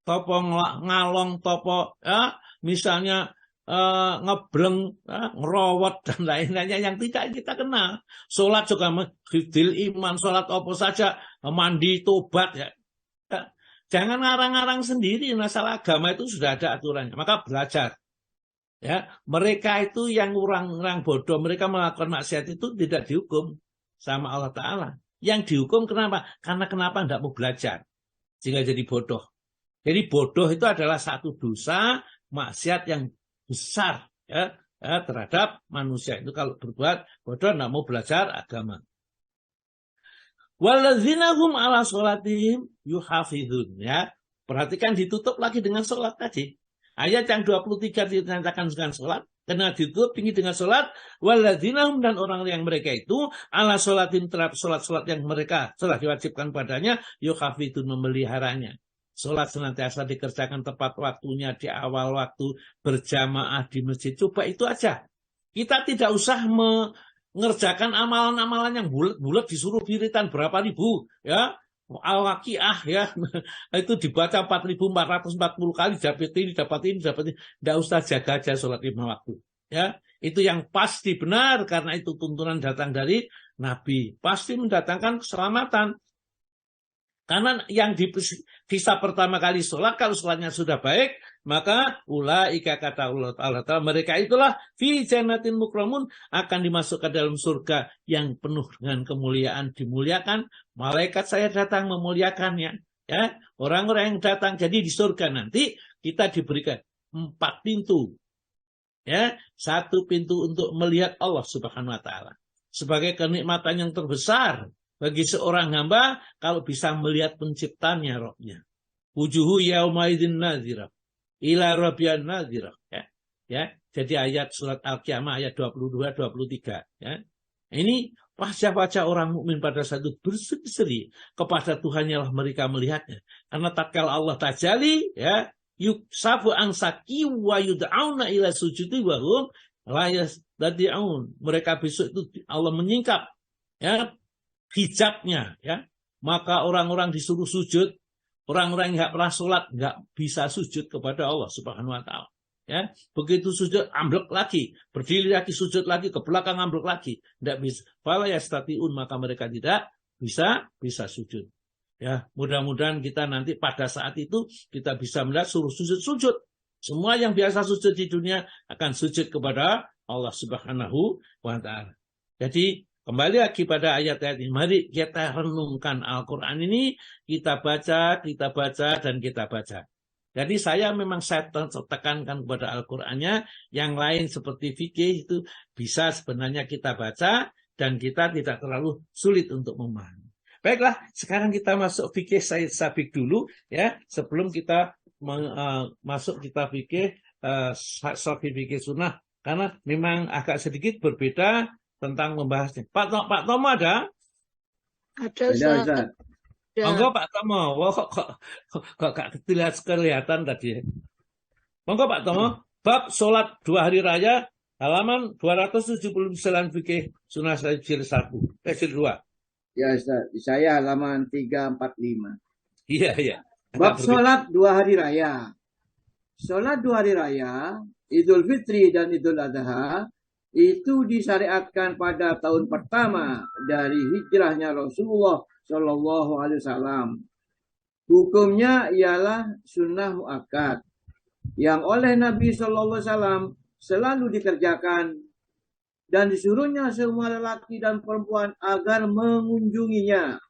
topo ngalong, topo ya, misalnya ngebleng, ngerowot dan lain-lainnya yang tidak kita kenal. Sholat juga hifdzil iman, sholat apa saja, mandi, tobat ya. Jangan ngarang-ngarang sendiri, masalah agama itu sudah ada aturannya. Maka belajar. Ya, mereka itu yang orang-orang bodoh, mereka melakukan maksiat itu tidak dihukum sama Allah Ta'ala. Yang dihukum kenapa? Karena kenapa tidak mau belajar. Sehingga jadi bodoh. Jadi bodoh itu adalah satu dosa maksiat yang besar ya, terhadap manusia. Itu kalau berbuat bodoh tidak mau belajar agama. Walladzina hum ala sholatihim yuhafidhun. Ya. Perhatikan ditutup lagi dengan sholat tadi. Ayat yang 23 dinyatakan dengan sholat. Karena ditutup tinggi dengan sholat, waladzinahum dan orang yang mereka itu ala sholatin terhadap sholat-sholat yang mereka telah diwajibkan padanya, yukhafidun memeliharanya. Sholat senantiasa dikerjakan tepat waktunya di awal waktu berjamaah di masjid. Coba itu aja. Kita tidak usah mengerjakan amalan-amalan yang bulat-bulat disuruh wiritan berapa ribu, ya. Al-Waqiah ya itu dibaca 4.440 kali, dapat ini. Tidak usah jaga aja sholat 5 waktu ya, itu yang pasti benar karena itu tuntunan datang dari Nabi, pasti mendatangkan keselamatan. Karena yang bisa pertama kali sholat, kalau sholatnya sudah baik, maka ulaika kata Allah Ta'ala, mereka itulah fi jannatin mukramun, akan dimasukkan dalam surga yang penuh dengan kemuliaan, dimuliakan. Malaikat saya datang memuliakannya. Ya, orang-orang yang datang jadi di surga nanti kita diberikan 4 pintu. Ya, 1 pintu untuk melihat Allah Subhanahu wa taala. Sebagai kenikmatan yang terbesar bagi seorang hamba kalau bisa melihat penciptanya, Rabbnya. Wujuhu yaumaidin nadhirah ila rabbiyan nadhirah. Ya. Jadi ayat surat Al-Qiyamah ayat 22-23 ya. Ini wajah-wajah orang mukmin pada saat itu berseri-seri kepada Tuhannya lah mereka melihatnya. Karena tatkala Allah tajali ya, yuksafu ansaki wa yud'auna ila sujudi wa hum la yastati'un. Mereka besok itu Allah menyingkap ya hijabnya ya, maka orang-orang disuruh sujud, orang-orang yang nggak pernah sholat nggak bisa sujud kepada Allah Subhanahu wa taala ya. Begitu sujud amblek lagi, berdiri lagi sujud lagi, ke belakang amblek lagi, tidak bisa. Fala yastati'un, maka mereka tidak bisa sujud ya. Mudah-mudahan kita nanti pada saat itu kita bisa melihat suruh sujud. Semua yang biasa sujud di dunia akan sujud kepada Allah Subhanahu wa taala. Jadi kembali lagi pada ayat-ayat ini. Mari kita renungkan Al-Quran ini. Kita baca, dan kita baca. Jadi saya tekankan kepada Al-Qurannya. Yang lain seperti fikih itu bisa sebenarnya kita baca. Dan kita tidak terlalu sulit untuk memahami. Baiklah, sekarang kita masuk fikih Said Sabiq dulu. Ya, sebelum kita masuk kita fikih fikih sunnah. Karena memang agak sedikit berbeda tentang membahasnya. Pak Tomo ada? Ada, Ustaz. Monggo Pak Tomo. Wah, kok kelihatan tadi. Monggo Pak Tomo. Bab sholat 2 hari raya, halaman 279 fikih sunnah jilid 1. Jilid 2. Ya Ustaz, saya halaman 345. Iya. Bab sholat 2 hari raya. Sholat 2 hari raya, Idul Fitri dan Idul Adha, itu disyariatkan pada tahun pertama dari hijrahnya Rasulullah Shallallahu Alaihi Wasallam. Hukumnya ialah sunnah muakkad yang oleh Nabi SAW selalu dikerjakan dan disuruhnya semua lelaki dan perempuan agar mengunjunginya.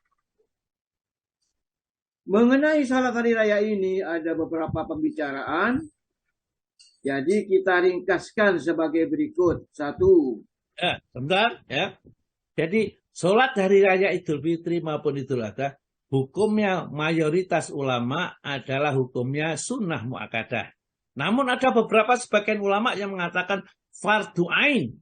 Mengenai salat hari raya ini ada beberapa pembicaraan. Jadi kita ringkaskan sebagai berikut. 1. Sebentar ya. Jadi sholat hari raya Idul Fitri maupun Idul Adha, hukumnya mayoritas ulama adalah hukumnya sunnah muakkadah. Namun ada beberapa sebagian ulama yang mengatakan fardu ain.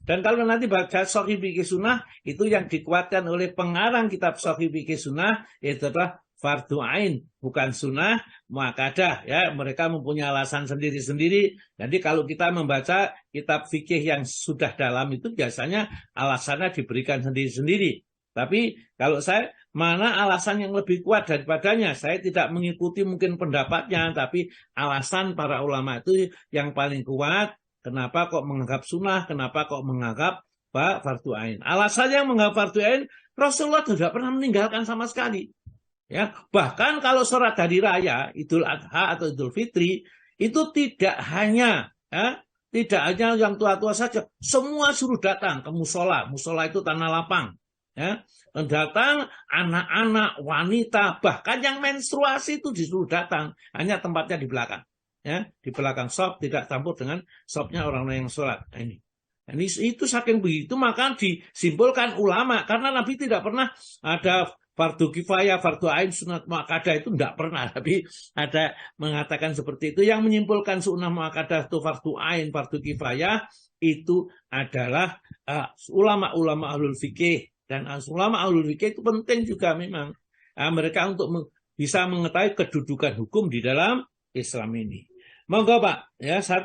Dan kalau nanti baca Shahih Fiqih Sunnah, itu yang dikuatkan oleh pengarang kitab Shahih Fiqih Sunnah, itu adalah fardu ain, bukan sunnah muakkadah. Ya, mereka mempunyai alasan sendiri-sendiri. Jadi kalau kita membaca kitab fikih yang sudah dalam itu biasanya alasannya diberikan sendiri-sendiri. Tapi kalau saya, mana alasan yang lebih kuat daripadanya? Saya tidak mengikuti mungkin pendapatnya, tapi alasan para ulama itu yang paling kuat. Kenapa kok menganggap sunnah? Kenapa kok menganggap fardu ain? Alasannya menganggap fardu ain, Rasulullah tidak pernah meninggalkan sama sekali. Ya, bahkan kalau sholat hari raya Idul Adha atau Idul Fitri itu tidak hanya yang tua-tua saja, semua suruh datang ke musola. Musola itu tanah lapang. Ya, datang anak-anak, wanita, bahkan yang menstruasi itu disuruh datang. Hanya tempatnya di belakang. Ya, di belakang shop, tidak campur dengan shopnya orang-orang yang sholat. Nah, ini itu saking begitu maka disimpulkan ulama, karena Nabi tidak pernah ada fardu kifayah, fardu ain, sunat muakkadah itu tidak pernah, tapi ada mengatakan seperti itu. Yang menyimpulkan sunnah muakkadah itu fardu ain, fardu kifayah itu adalah ulama-ulama ahlul fikih. Dan ulama ahlul fikih itu penting juga memang mereka untuk bisa mengetahui kedudukan hukum di dalam Islam ini. Monggo Pak, ya. 1.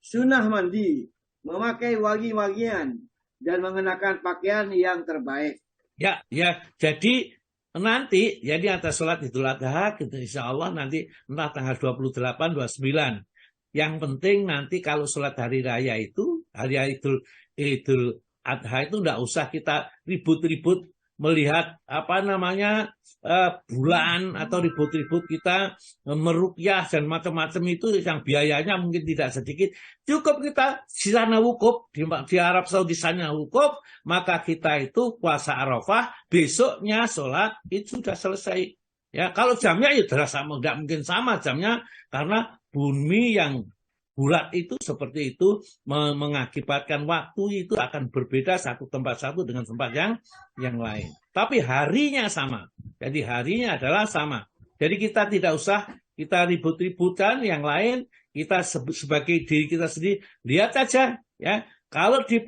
Sunnah mandi, memakai wangi-wangian dan mengenakan pakaian yang terbaik. Ya. Jadi nanti, jadi atas sholat Idul Adha, gitu, insya Allah nanti entah tanggal 28, 29. Yang penting nanti kalau sholat hari raya itu, hari Idul Adha itu enggak usah kita ribut-ribut melihat bulan atau ribut-ribut kita meruqyah dan macam-macam itu yang biayanya mungkin tidak sedikit. Cukup kita di sana wukuf, di Arab Saudi sana wukuf, maka kita itu puasa Arafah, besoknya sholat itu sudah selesai. Ya, kalau jamnya ya sama, enggak mungkin sama jamnya karena bumi yang bulat itu seperti itu mengakibatkan waktu itu akan berbeda satu tempat satu dengan tempat yang lain. Tapi harinya sama. Jadi harinya adalah sama. Jadi kita tidak usah kita ribut-ributan yang lain. Kita sebagai diri kita sendiri lihat saja ya. Kalau di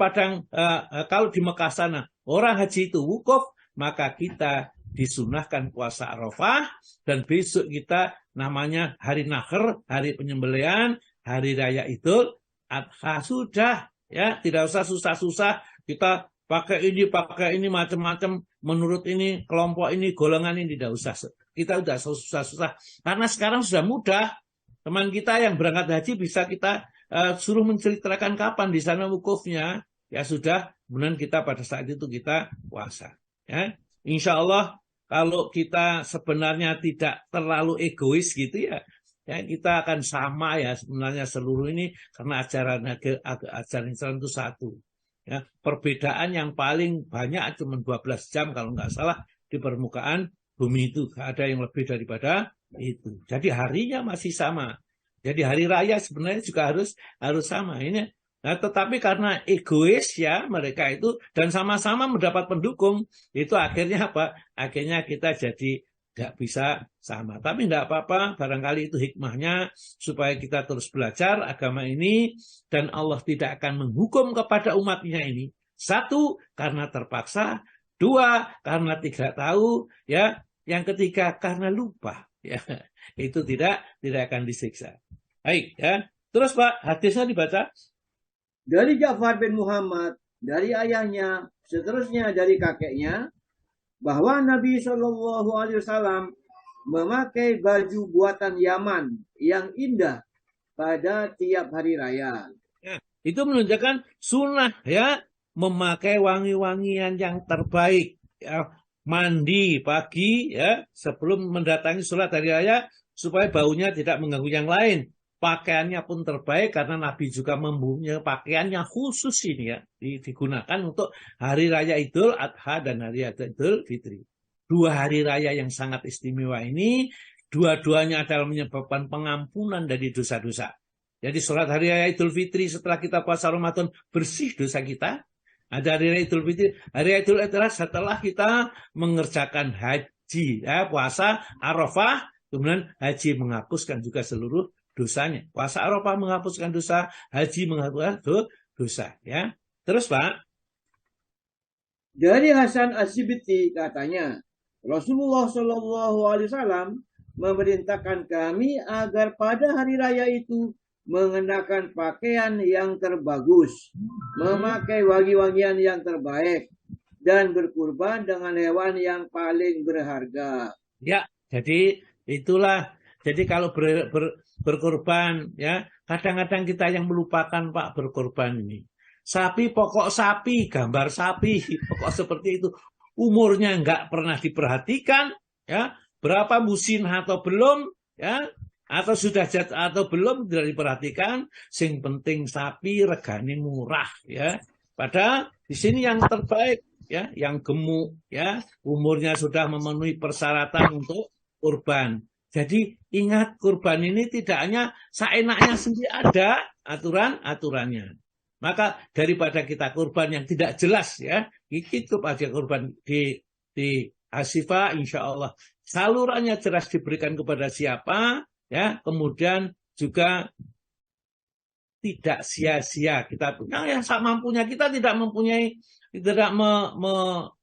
kalau di Mekah sana orang haji itu wukuf, maka kita disunahkan puasa Arafah dan besok kita namanya hari Nahr, hari penyembelihan. Hari raya Idul Adha sudah ya, tidak usah susah-susah kita pakai ini macam-macam menurut ini kelompok ini golongan ini, tidak usah. Kita sudah susah-susah karena sekarang sudah mudah. Teman kita yang berangkat haji bisa kita suruh menceritakan kapan di sana wukufnya, ya sudah, kemudian kita pada saat itu kita puasa. Ya, insya Allah kalau kita sebenarnya tidak terlalu egois gitu ya. Ya, kita akan sama ya sebenarnya seluruh ini karena ajaran Islam itu satu. Ya, perbedaan yang paling banyak cuma 12 jam kalau nggak salah di permukaan bumi itu. Ada yang lebih daripada itu. Jadi harinya masih sama. Jadi hari raya sebenarnya juga harus sama ini. Nah, tetapi karena egois ya mereka itu dan sama-sama mendapat pendukung, itu akhirnya apa? Akhirnya kita jadi nggak bisa sama. Tapi nggak apa-apa, barangkali itu hikmahnya supaya kita terus belajar agama ini dan Allah tidak akan menghukum kepada umatnya ini. 1, karena terpaksa. 2, karena tidak tahu. Ya, yang ketiga karena lupa. Ya, itu tidak akan disiksa. Baik, ya. Terus Pak, hadisnya dibaca. Dari Ja'far bin Muhammad, dari ayahnya, seterusnya dari kakeknya, bahwa Nabi SAW memakai baju buatan Yaman yang indah pada tiap hari raya. Ya, itu menunjukkan sunnah ya, memakai wangi-wangian yang terbaik. Ya, mandi pagi ya sebelum mendatangi sholat hari raya supaya baunya tidak mengganggu yang lain. Pakaiannya pun terbaik karena Nabi juga mempunyai pakaiannya khusus ini ya digunakan untuk hari raya Idul Adha dan hari raya Idul Fitri. Dua hari raya yang sangat istimewa ini dua-duanya adalah menyebabkan pengampunan dari dosa-dosa. Jadi sholat hari raya Idul Fitri setelah kita puasa Ramadan bersih dosa kita. Ada hari raya Idul Fitri, hari raya Idul Adha setelah kita mengerjakan haji, ya, puasa Arafah, kemudian haji menghapuskan juga seluruh dosanya. Puasa Arafah menghapuskan dosa, haji menghapuskan dosa. Ya, terus Pak. Dari Hasan As-Sibiti katanya, Rasulullah Shallallahu Alaihi Wasallam memerintahkan kami agar pada hari raya itu mengenakan pakaian yang terbagus, memakai wangi-wangian yang terbaik, dan berkurban dengan hewan yang paling berharga. Ya, jadi itulah. Jadi kalau berkorban, ya kadang-kadang kita yang melupakan Pak berkorban ini. Sapi, pokok sapi, gambar sapi, pokok seperti itu. Umurnya nggak pernah diperhatikan, ya berapa musim atau belum, ya atau sudah atau belum tidak diperhatikan. Sing penting sapi regane murah, ya. Padahal di sini yang terbaik, ya, yang gemuk, ya, umurnya sudah memenuhi persyaratan untuk kurban. Jadi ingat kurban ini tidak hanya seenaknya sendiri, ada aturan-aturannya. Maka daripada kita kurban yang tidak jelas ya, itu aja kurban di Asifah insya Allah salurannya jelas diberikan kepada siapa ya, kemudian juga tidak sia-sia kita punya yang mampunya, kita tidak mempunyai tidak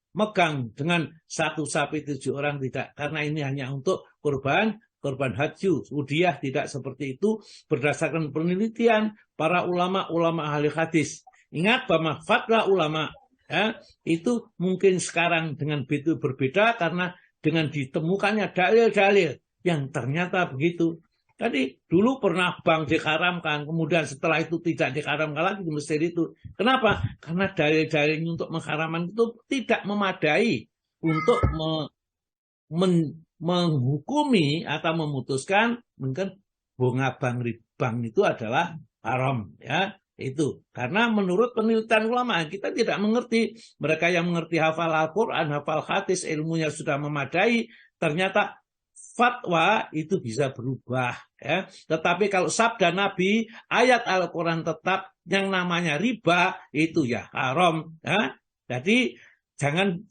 megang dengan satu sapi 7 orang tidak, karena ini hanya untuk kurban haji. Udhiyah tidak seperti itu berdasarkan penelitian para ulama ahli hadis. Ingat bahwa fatwa ulama ya, itu mungkin sekarang dengan begitu berbeda karena dengan ditemukannya dalil-dalil yang ternyata begitu. Tadi dulu pernah bank diharamkan, kemudian setelah itu tidak diharamkan lagi di Mesir itu. Kenapa? Karena dalil-dalilnya untuk mengharamkan itu tidak memadai untuk menghukumi atau memutuskan mungkin bunga bank itu adalah haram ya. Itu karena menurut penelitian ulama kita tidak mengerti, mereka yang mengerti hafal Al-Quran, hafal hadis, ilmunya sudah memadai, ternyata fatwa itu bisa berubah ya. Tetapi kalau sabda Nabi, ayat Al-Quran tetap yang namanya riba itu ya haram ya. Jadi jangan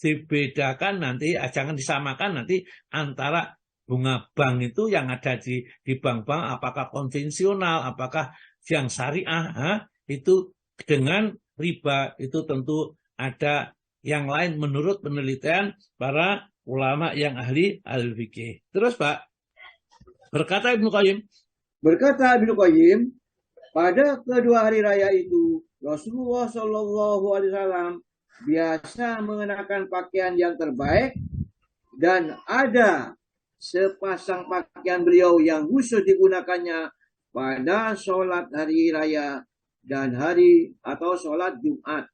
dibedakan nanti, jangan disamakan nanti antara bunga bank itu yang ada di bank-bank apakah konvensional, apakah yang syariah itu dengan riba, itu tentu ada yang lain menurut penelitian para ulama yang ahli al-fikih. Terus Pak, berkata Ibnu Qayyim. Berkata Ibnu Qayyim, pada kedua hari raya itu Rasulullah Shallallahu Alaihi Wasallam biasa mengenakan pakaian yang terbaik dan ada sepasang pakaian beliau yang khusus digunakannya pada sholat hari raya dan hari atau sholat Jumat.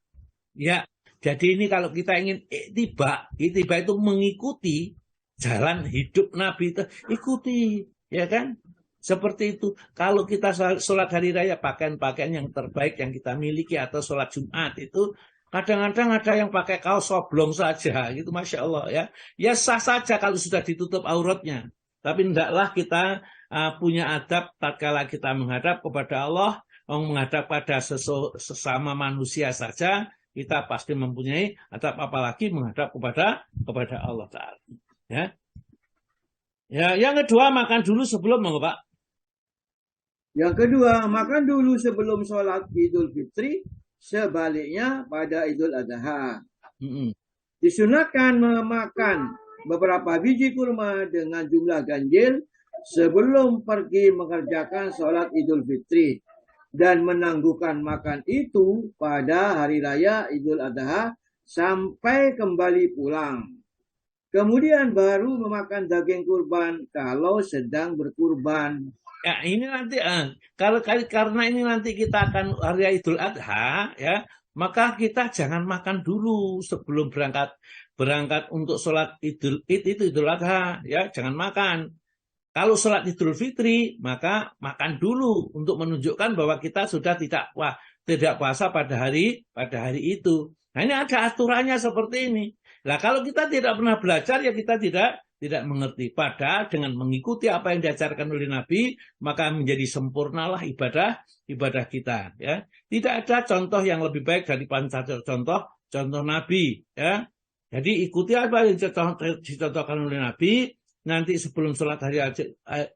Ya, jadi ini kalau kita ingin ittiba itu mengikuti jalan hidup Nabi itu, ikuti, ya kan? Seperti itu. Kalau kita sholat hari raya pakaian-pakaian yang terbaik yang kita miliki atau sholat Jumat itu kadang-kadang ada yang pakai kaos oblong saja, gitu, masya Allah ya. Ya sah saja kalau sudah ditutup auratnya. Tapi hendaklah kita punya adab tatkala kita menghadap kepada Allah, menghadap pada sesama manusia saja, kita pasti mempunyai adab, apalagi menghadap kepada Allah Ta'ala. Ya. Ya, yang kedua makan dulu sebelum Pak. Yang kedua makan dulu sebelum sholat Idul Fitri, sebaliknya pada Idul Adha. Disunahkan memakan beberapa biji kurma dengan jumlah ganjil sebelum pergi mengerjakan sholat Idul Fitri dan menangguhkan makan itu pada hari raya Idul Adha sampai kembali pulang. Kemudian baru memakan daging kurban kalau sedang berkurban. Ya, ini nanti karena ini nanti kita akan hari Idul Adha ya, maka kita jangan makan dulu sebelum berangkat berangkat untuk sholat Idul Adha, ya jangan makan. Kalau sholat Idul Fitri, maka makan dulu untuk menunjukkan bahwa kita sudah tidak puasa pada hari itu. Nah, ini ada aturannya seperti ini. Nah, kalau kita tidak pernah belajar, ya kita tidak mengerti. Padahal dengan mengikuti apa yang diajarkan oleh Nabi, maka menjadi sempurnalah ibadah kita. Ya, tidak ada contoh yang lebih baik dari contoh Nabi. Ya, jadi ikuti apa yang dicontohkan oleh Nabi. Nanti sebelum sholat hari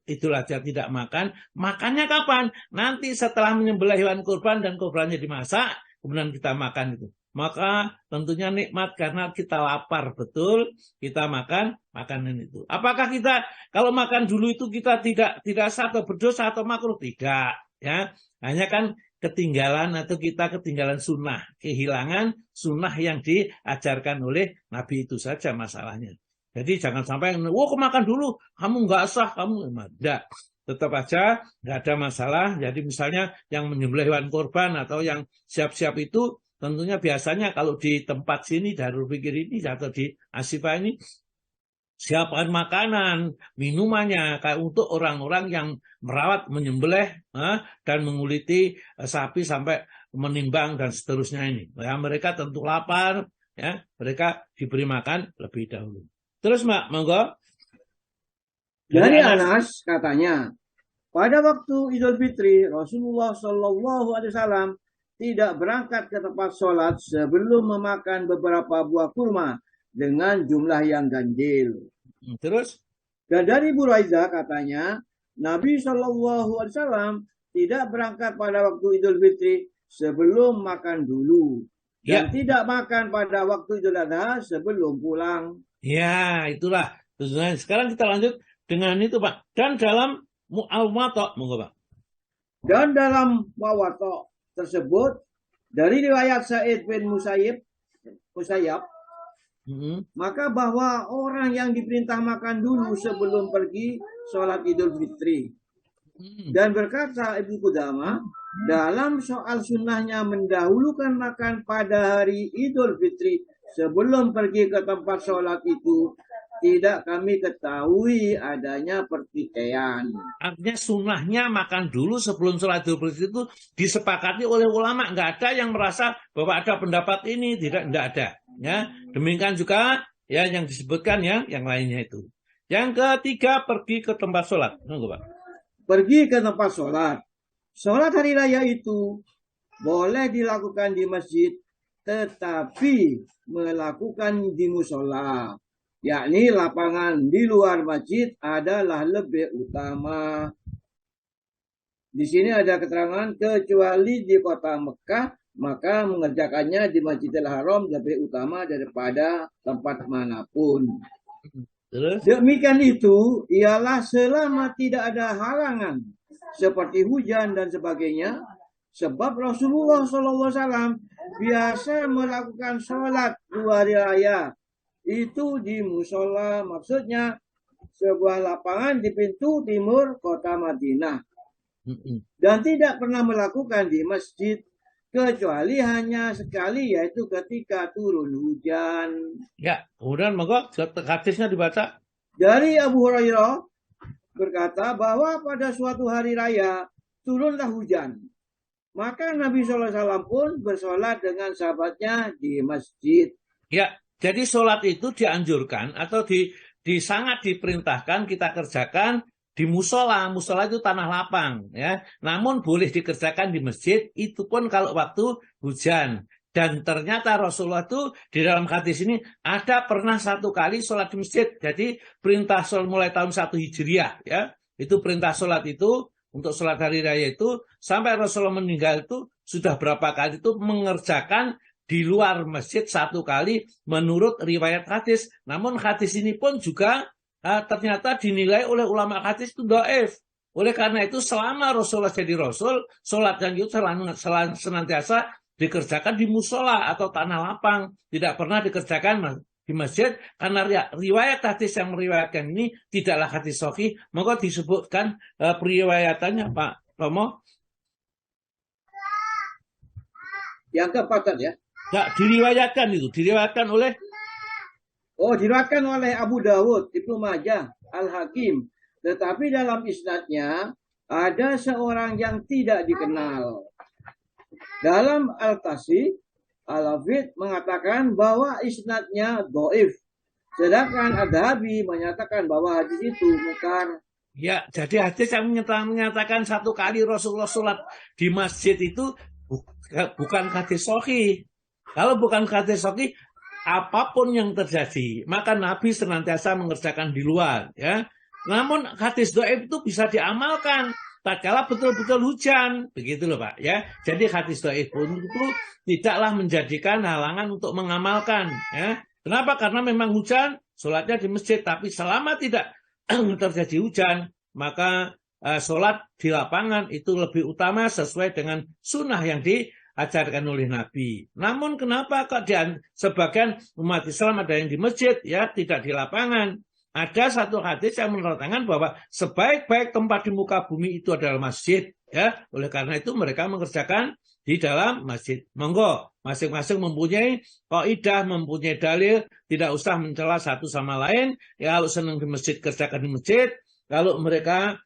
Idul Adha tidak makan. Makannya kapan? Nanti setelah menyembelih hewan kurban dan kurbannya dimasak, kemudian kita makan itu. Maka tentunya nikmat karena kita lapar betul, kita makan makanan itu. Apakah kita kalau makan dulu itu kita tidak sah atau berdosa atau makruh? Tidak, ya. Hanya kan ketinggalan atau kita ketinggalan sunnah, kehilangan sunnah yang diajarkan oleh Nabi itu saja masalahnya. Jadi jangan sampai, aku makan dulu, kamu nggak sah, kamu tidak. Tetap aja nggak ada masalah. Jadi misalnya yang menyembelih hewan kurban atau yang siap-siap itu, tentunya biasanya kalau di tempat sini, Darul Fikir ini atau di Asyifa ini, siapkan makanan, minumannya kayak untuk orang-orang yang merawat, menyembelih dan menguliti sapi sampai menimbang dan seterusnya ini. Ya, mereka tentu lapar, ya, mereka diberi makan lebih dahulu. Terus Mak, monggo. Dari Anas katanya, pada waktu Idul Fitri Rasulullah Shallallahu Alaihi Wasallam tidak berangkat ke tempat sholat sebelum memakan beberapa buah kurma dengan jumlah yang ganjil. Terus? Dan dari Buraidah katanya, Nabi Shallallahu Alaihi Wasallam tidak berangkat pada waktu Idul Fitri sebelum makan dulu. Dan tidak makan pada waktu Idul Adha sebelum pulang. Ya, itulah. Sekarang kita lanjut dengan itu, Pak. Dan dalam Mu'awwato, monggo, Pak. Dan dalam Mu'awwato tersebut, dari riwayat Sa'id bin Musayyab, maka bahwa orang yang diperintah makan dulu sebelum pergi sholat Idul Fitri. Dan berkata Ibnu Qudamah, dalam soal sunnahnya mendahulukan makan pada hari Idul Fitri sebelum pergi ke tempat sholat itu, tidak kami ketahui adanya pertikaian. Artinya sunnahnya makan dulu sebelum sholat Idul Fitri itu disepakati oleh ulama. Nggak ada yang merasa bahwa ada pendapat ini, tidak ada. Ya, demikian juga ya yang disebutkan ya, yang lainnya itu. Yang ketiga, pergi ke tempat sholat. Nunggu, Pak. Pergi ke tempat sholat. Sholat hari raya itu boleh dilakukan di masjid, tetapi melakukan di musola, yakni lapangan di luar masjid adalah lebih utama. Di sini ada keterangan kecuali di kota Mekah, maka mengerjakannya di Masjidil Haram lebih utama daripada tempat manapun. Demikian itu ialah selama tidak ada halangan seperti hujan dan sebagainya, sebab Rasulullah SAW biasa melakukan sholat 2 hari raya itu di musola, maksudnya sebuah lapangan di pintu timur kota Madinah, dan tidak pernah melakukan di masjid kecuali hanya sekali, yaitu ketika turun hujan. Ya, kemudian monggo hadisnya dibaca. Dari Abu Hurairah berkata bahwa pada suatu hari raya turunlah hujan. Maka Nabi SAW pun bersolat dengan sahabatnya di masjid. Ya, jadi sholat itu dianjurkan atau sangat diperintahkan kita kerjakan di musola. Musola itu tanah lapang, ya. Namun boleh dikerjakan di masjid, itu pun kalau waktu hujan. Dan ternyata Rasulullah itu di dalam hadis ini ada pernah satu kali sholat di masjid. Jadi perintah sholat mulai tahun 1 Hijriah, ya. Itu perintah sholat itu untuk sholat hari raya itu sampai Rasulullah meninggal itu sudah berapa kali itu mengerjakan di luar masjid satu kali menurut riwayat hadis. Namun hadis ini pun juga ternyata dinilai oleh ulama hadis itu dhaif. Oleh karena itu selama Rasulullah jadi Rasul, sholat yang itu senantiasa dikerjakan di musola atau tanah lapang. Tidak pernah dikerjakan di masjid, karena riwayat hadis yang meriwayatkan ini tidaklah hadis sahih. Maka disebutkan periwayatannya Pak Romo. Yang keempat ya? Ya, diriwayatkan oleh diriwayatkan oleh Abu Dawud, Ibnu Majah, Al-Hakim. Tetapi dalam isnadnya ada seorang yang tidak dikenal. Dalam Al-Tasih, Al-Hafidh mengatakan bahwa isnadnya dhaif. Sedangkan Adz-Dzahabi menyatakan bahwa hadis itu munkar. Ya, jadi hadis yang menyatakan satu kali Rasulullah sholat di masjid itu bukan hadis sahih. Kalau bukan hadis sahih, apapun yang terjadi, maka Nabi senantiasa mengerjakan di luar. Ya, namun hadis dhaif itu bisa diamalkan tatkala betul-betul hujan, begitu loh Pak. Ya, jadi hadis dhaif pun itu tidaklah menjadikan halangan untuk mengamalkan. Ya, kenapa? Karena memang hujan, sholatnya di masjid, tapi selama tidak terjadi hujan, maka sholat di lapangan itu lebih utama sesuai dengan sunnah yang diajarkan oleh Nabi. Namun kenapa kok sebagian umat Islam ada yang di masjid, ya tidak di lapangan? Ada satu hadis yang menerangkan bahwa sebaik-baik tempat di muka bumi itu adalah masjid, ya. Oleh karena itu mereka mengerjakan di dalam masjid. Monggo, masing-masing mempunyai kaidah, mempunyai dalil, tidak usah mencela satu sama lain. Ya, kalau senang di masjid, kerjakan di masjid. Kalau mereka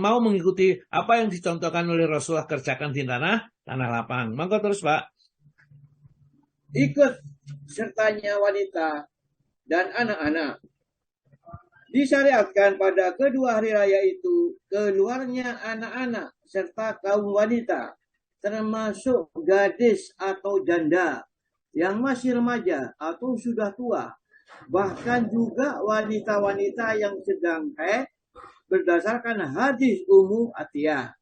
mau mengikuti apa yang dicontohkan oleh Rasulullah, kerjakan di tanah lapang. Monggo terus, Pak. Ikut sertanya wanita dan anak-anak. Disyariatkan pada kedua hari raya itu keluarnya anak-anak serta kaum wanita, termasuk gadis atau janda yang masih remaja atau sudah tua, bahkan juga wanita-wanita yang sedang haid berdasarkan hadis Ummu Atiyah.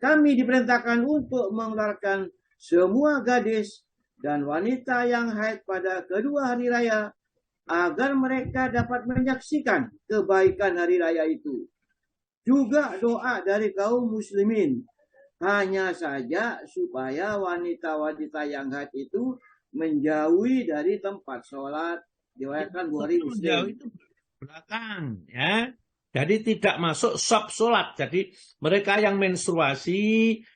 Kami diperintahkan untuk mengeluarkan semua gadis dan wanita yang haid pada kedua hari raya agar mereka dapat menyaksikan kebaikan hari raya itu. Juga doa dari kaum muslimin. Hanya saja supaya wanita-wanita yang haid itu menjauhi dari tempat sholat. Diriwayatkan Bukhari Muslim. Itu belakang, ya. Jadi tidak masuk sop sholat. Jadi mereka yang menstruasi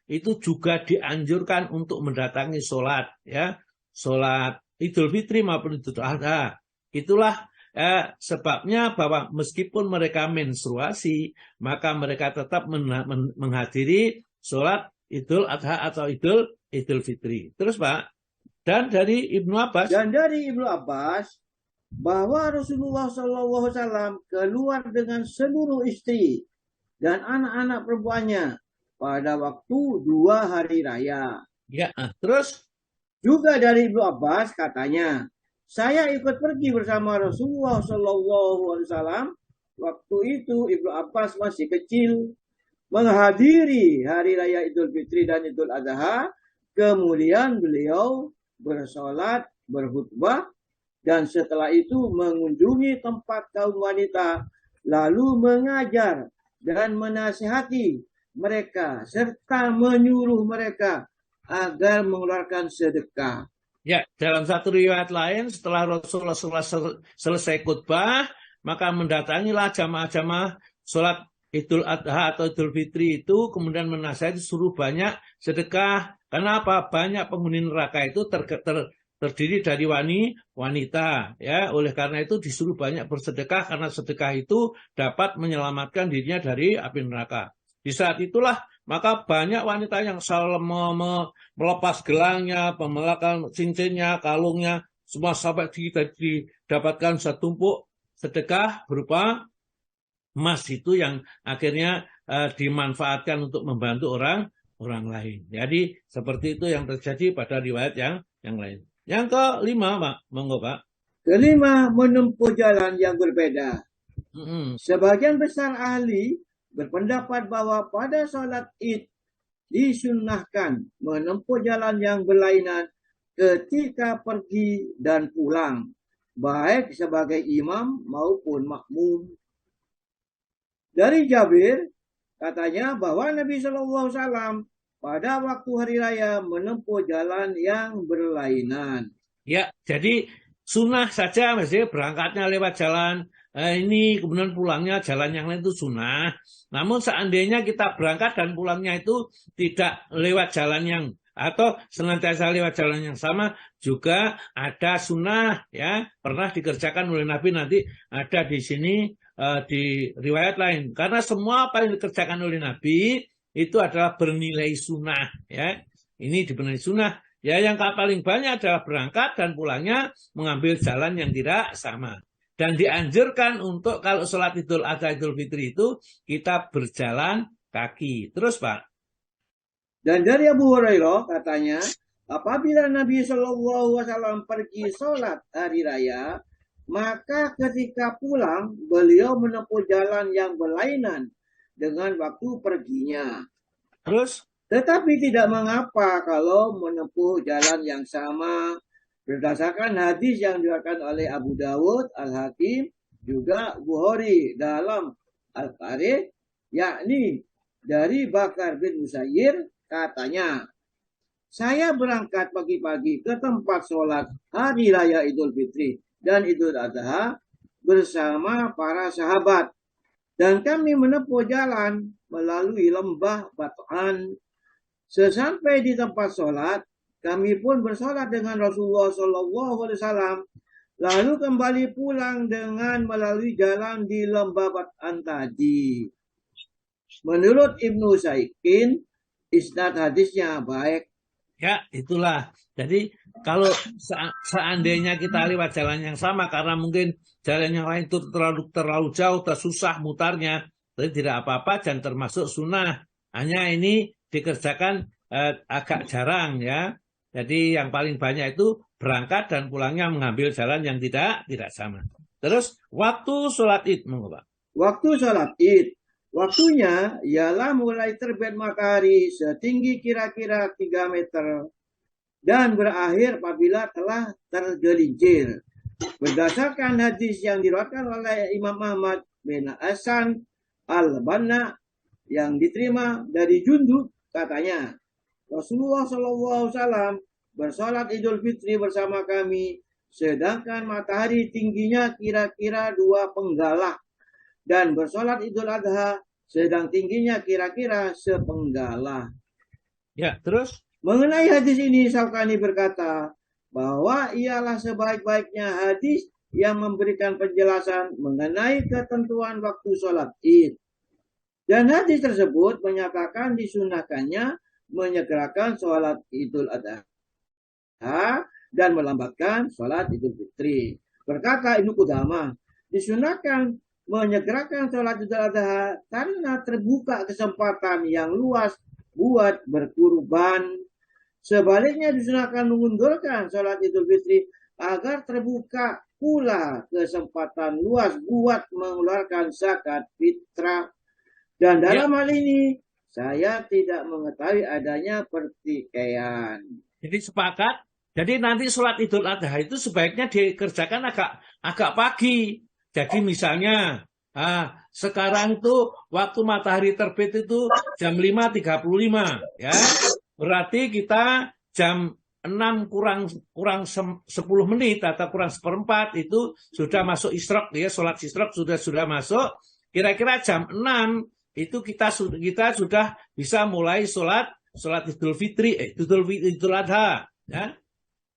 itu juga dianjurkan untuk mendatangi sholat, ya. Sholat Idul Fitri maupun Idul Adha. Itulah sebabnya bahwa meskipun mereka menstruasi, maka mereka tetap menghadiri sholat Idul Adha atau Idul Fitri. Terus Pak, dan dari Ibnu Abbas. Dan dari Ibnu Abbas bahwa Rasulullah SAW keluar dengan seluruh istri dan anak-anak perempuannya pada waktu 2 hari raya. Ya, terus juga dari Ibnu Abbas katanya, saya ikut pergi bersama Rasulullah SAW. Waktu itu Ibnu Abbas masih kecil, menghadiri hari raya Idul Fitri dan Idul Adha. Kemudian beliau bersolat, berkhutbah, dan setelah itu mengunjungi tempat kaum wanita, lalu mengajar dan menasihati mereka serta menyuruh mereka agar mengeluarkan sedekah. Ya, dalam satu riwayat lain, setelah Rasulullah selesai khutbah, maka mendatangilah jamaah-jamaah sholat Idul Adha atau Idul Fitri itu, kemudian menasihati suruh banyak sedekah. Kenapa? Banyak penghuni neraka itu terdiri dari wanita, ya. Oleh karena itu disuruh banyak bersedekah, karena sedekah itu dapat menyelamatkan dirinya dari api neraka. Di saat itulah maka banyak wanita yang selalu melepas gelangnya, memelekan cincinnya, kalungnya, semua sampai didapatkan setumpuk sedekah berupa emas itu yang akhirnya dimanfaatkan untuk membantu orang lain. Jadi seperti itu yang terjadi pada riwayat yang lain. Yang kelima, Pak, monggo Pak. Kelima, menempuh jalan yang berbeda. Sebagian besar ahli berpendapat bahwa pada sholat Id disunnahkan menempuh jalan yang berlainan ketika pergi dan pulang, baik sebagai imam maupun makmum. Dari Jabir katanya bahwa Nabi SAW pada waktu hari raya menempuh jalan yang berlainan. Ya, jadi sunnah saja, maksudnya berangkatnya lewat jalan ini, kemudian pulangnya jalan yang lain itu sunnah. Namun seandainya kita berangkat dan pulangnya itu tidak lewat jalan yang Atau senantiasa lewat jalan yang sama juga ada sunnah ya, pernah dikerjakan oleh Nabi, nanti ada di sini di riwayat lain. Karena semua apa yang dikerjakan oleh Nabi itu adalah bernilai sunnah ya. Ini dibernilai sunnah. Ya, yang paling banyak adalah berangkat dan pulangnya mengambil jalan yang tidak sama. Dan dianjurkan untuk kalau sholat Idul Adha Idul Fitri itu kita berjalan kaki. Terus Pak. Dan dari Abu Hurairah katanya, apabila Nabi SAW pergi sholat hari raya, maka ketika pulang beliau menempuh jalan yang berlainan dengan waktu perginya. Terus? Tetapi tidak mengapa kalau menempuh jalan yang sama. Berdasarkan hadis yang diriwayatkan oleh Abu Dawud, Al-Hakim, juga Bukhari dalam Al-Qarih, yakni dari Bakar bin Musayyir, katanya, saya berangkat pagi-pagi ke tempat sholat hari raya Idul Fitri dan Idul Adha bersama para sahabat. Dan kami menempuh jalan melalui lembah Bat'an. Sesampai di tempat sholat, kami pun bersolat dengan Rasulullah SAW, lalu kembali pulang dengan melalui jalan di lembah Bat'an tadi. Menurut Ibnu Saikin, isnad hadisnya baik. Ya, itulah. Jadi kalau seandainya kita lewat jalan yang sama, karena mungkin jalan yang lain itu terlalu jauh, susah mutarnya, jadi tidak apa-apa dan termasuk sunnah. Hanya ini dikerjakan agak jarang ya. Jadi yang paling banyak itu berangkat dan pulangnya mengambil jalan yang tidak sama. Terus waktu sholat Id, Pak. Waktu sholat Id, waktunya ialah mulai terbit matahari setinggi kira-kira 3 meter dan berakhir apabila telah tergelincir. Berdasarkan hadis yang diriwayatkan oleh Imam Ahmad bin Hasan Al-Banna yang diterima dari Jundub, katanya, Rasulullah SAW bersolat Idul Fitri bersama kami, sedangkan matahari tingginya kira-kira 2 penggalah, dan bersolat Idul Adha sedang tingginya kira-kira sepenggalah. Ya, terus? Mengenai hadis ini, Syaukani berkata bahwa ialah sebaik-baiknya hadis yang memberikan penjelasan mengenai ketentuan waktu sholat Id. Dan hadis tersebut menyatakan disunahkannya menyegerakan sholat Idul Adha dan melambatkan sholat Idul Fitri. Berkata Ibnu Qudamah, disunahkan menyegerakan sholat Idul Adha karena terbuka kesempatan yang luas buat berkurban. Sebaliknya disunahkan mengundurkan sholat Idul Fitri agar terbuka pula kesempatan luas buat mengeluarkan zakat fitrah. Dan dalam hal ini saya tidak mengetahui adanya pertikaian. Jadi sepakat. Jadi nanti sholat Idul Adha itu sebaiknya dikerjakan agak pagi. Jadi misalnya sekarang itu waktu matahari terbit itu jam 5.35 ya. Berarti kita jam 6 kurang 10 menit atau kurang 1/4 itu sudah masuk isyraq ya, sholat isyraq sudah masuk. Kira-kira jam 6 itu kita sudah bisa mulai sholat Idul Fitri, Idul Adha ya.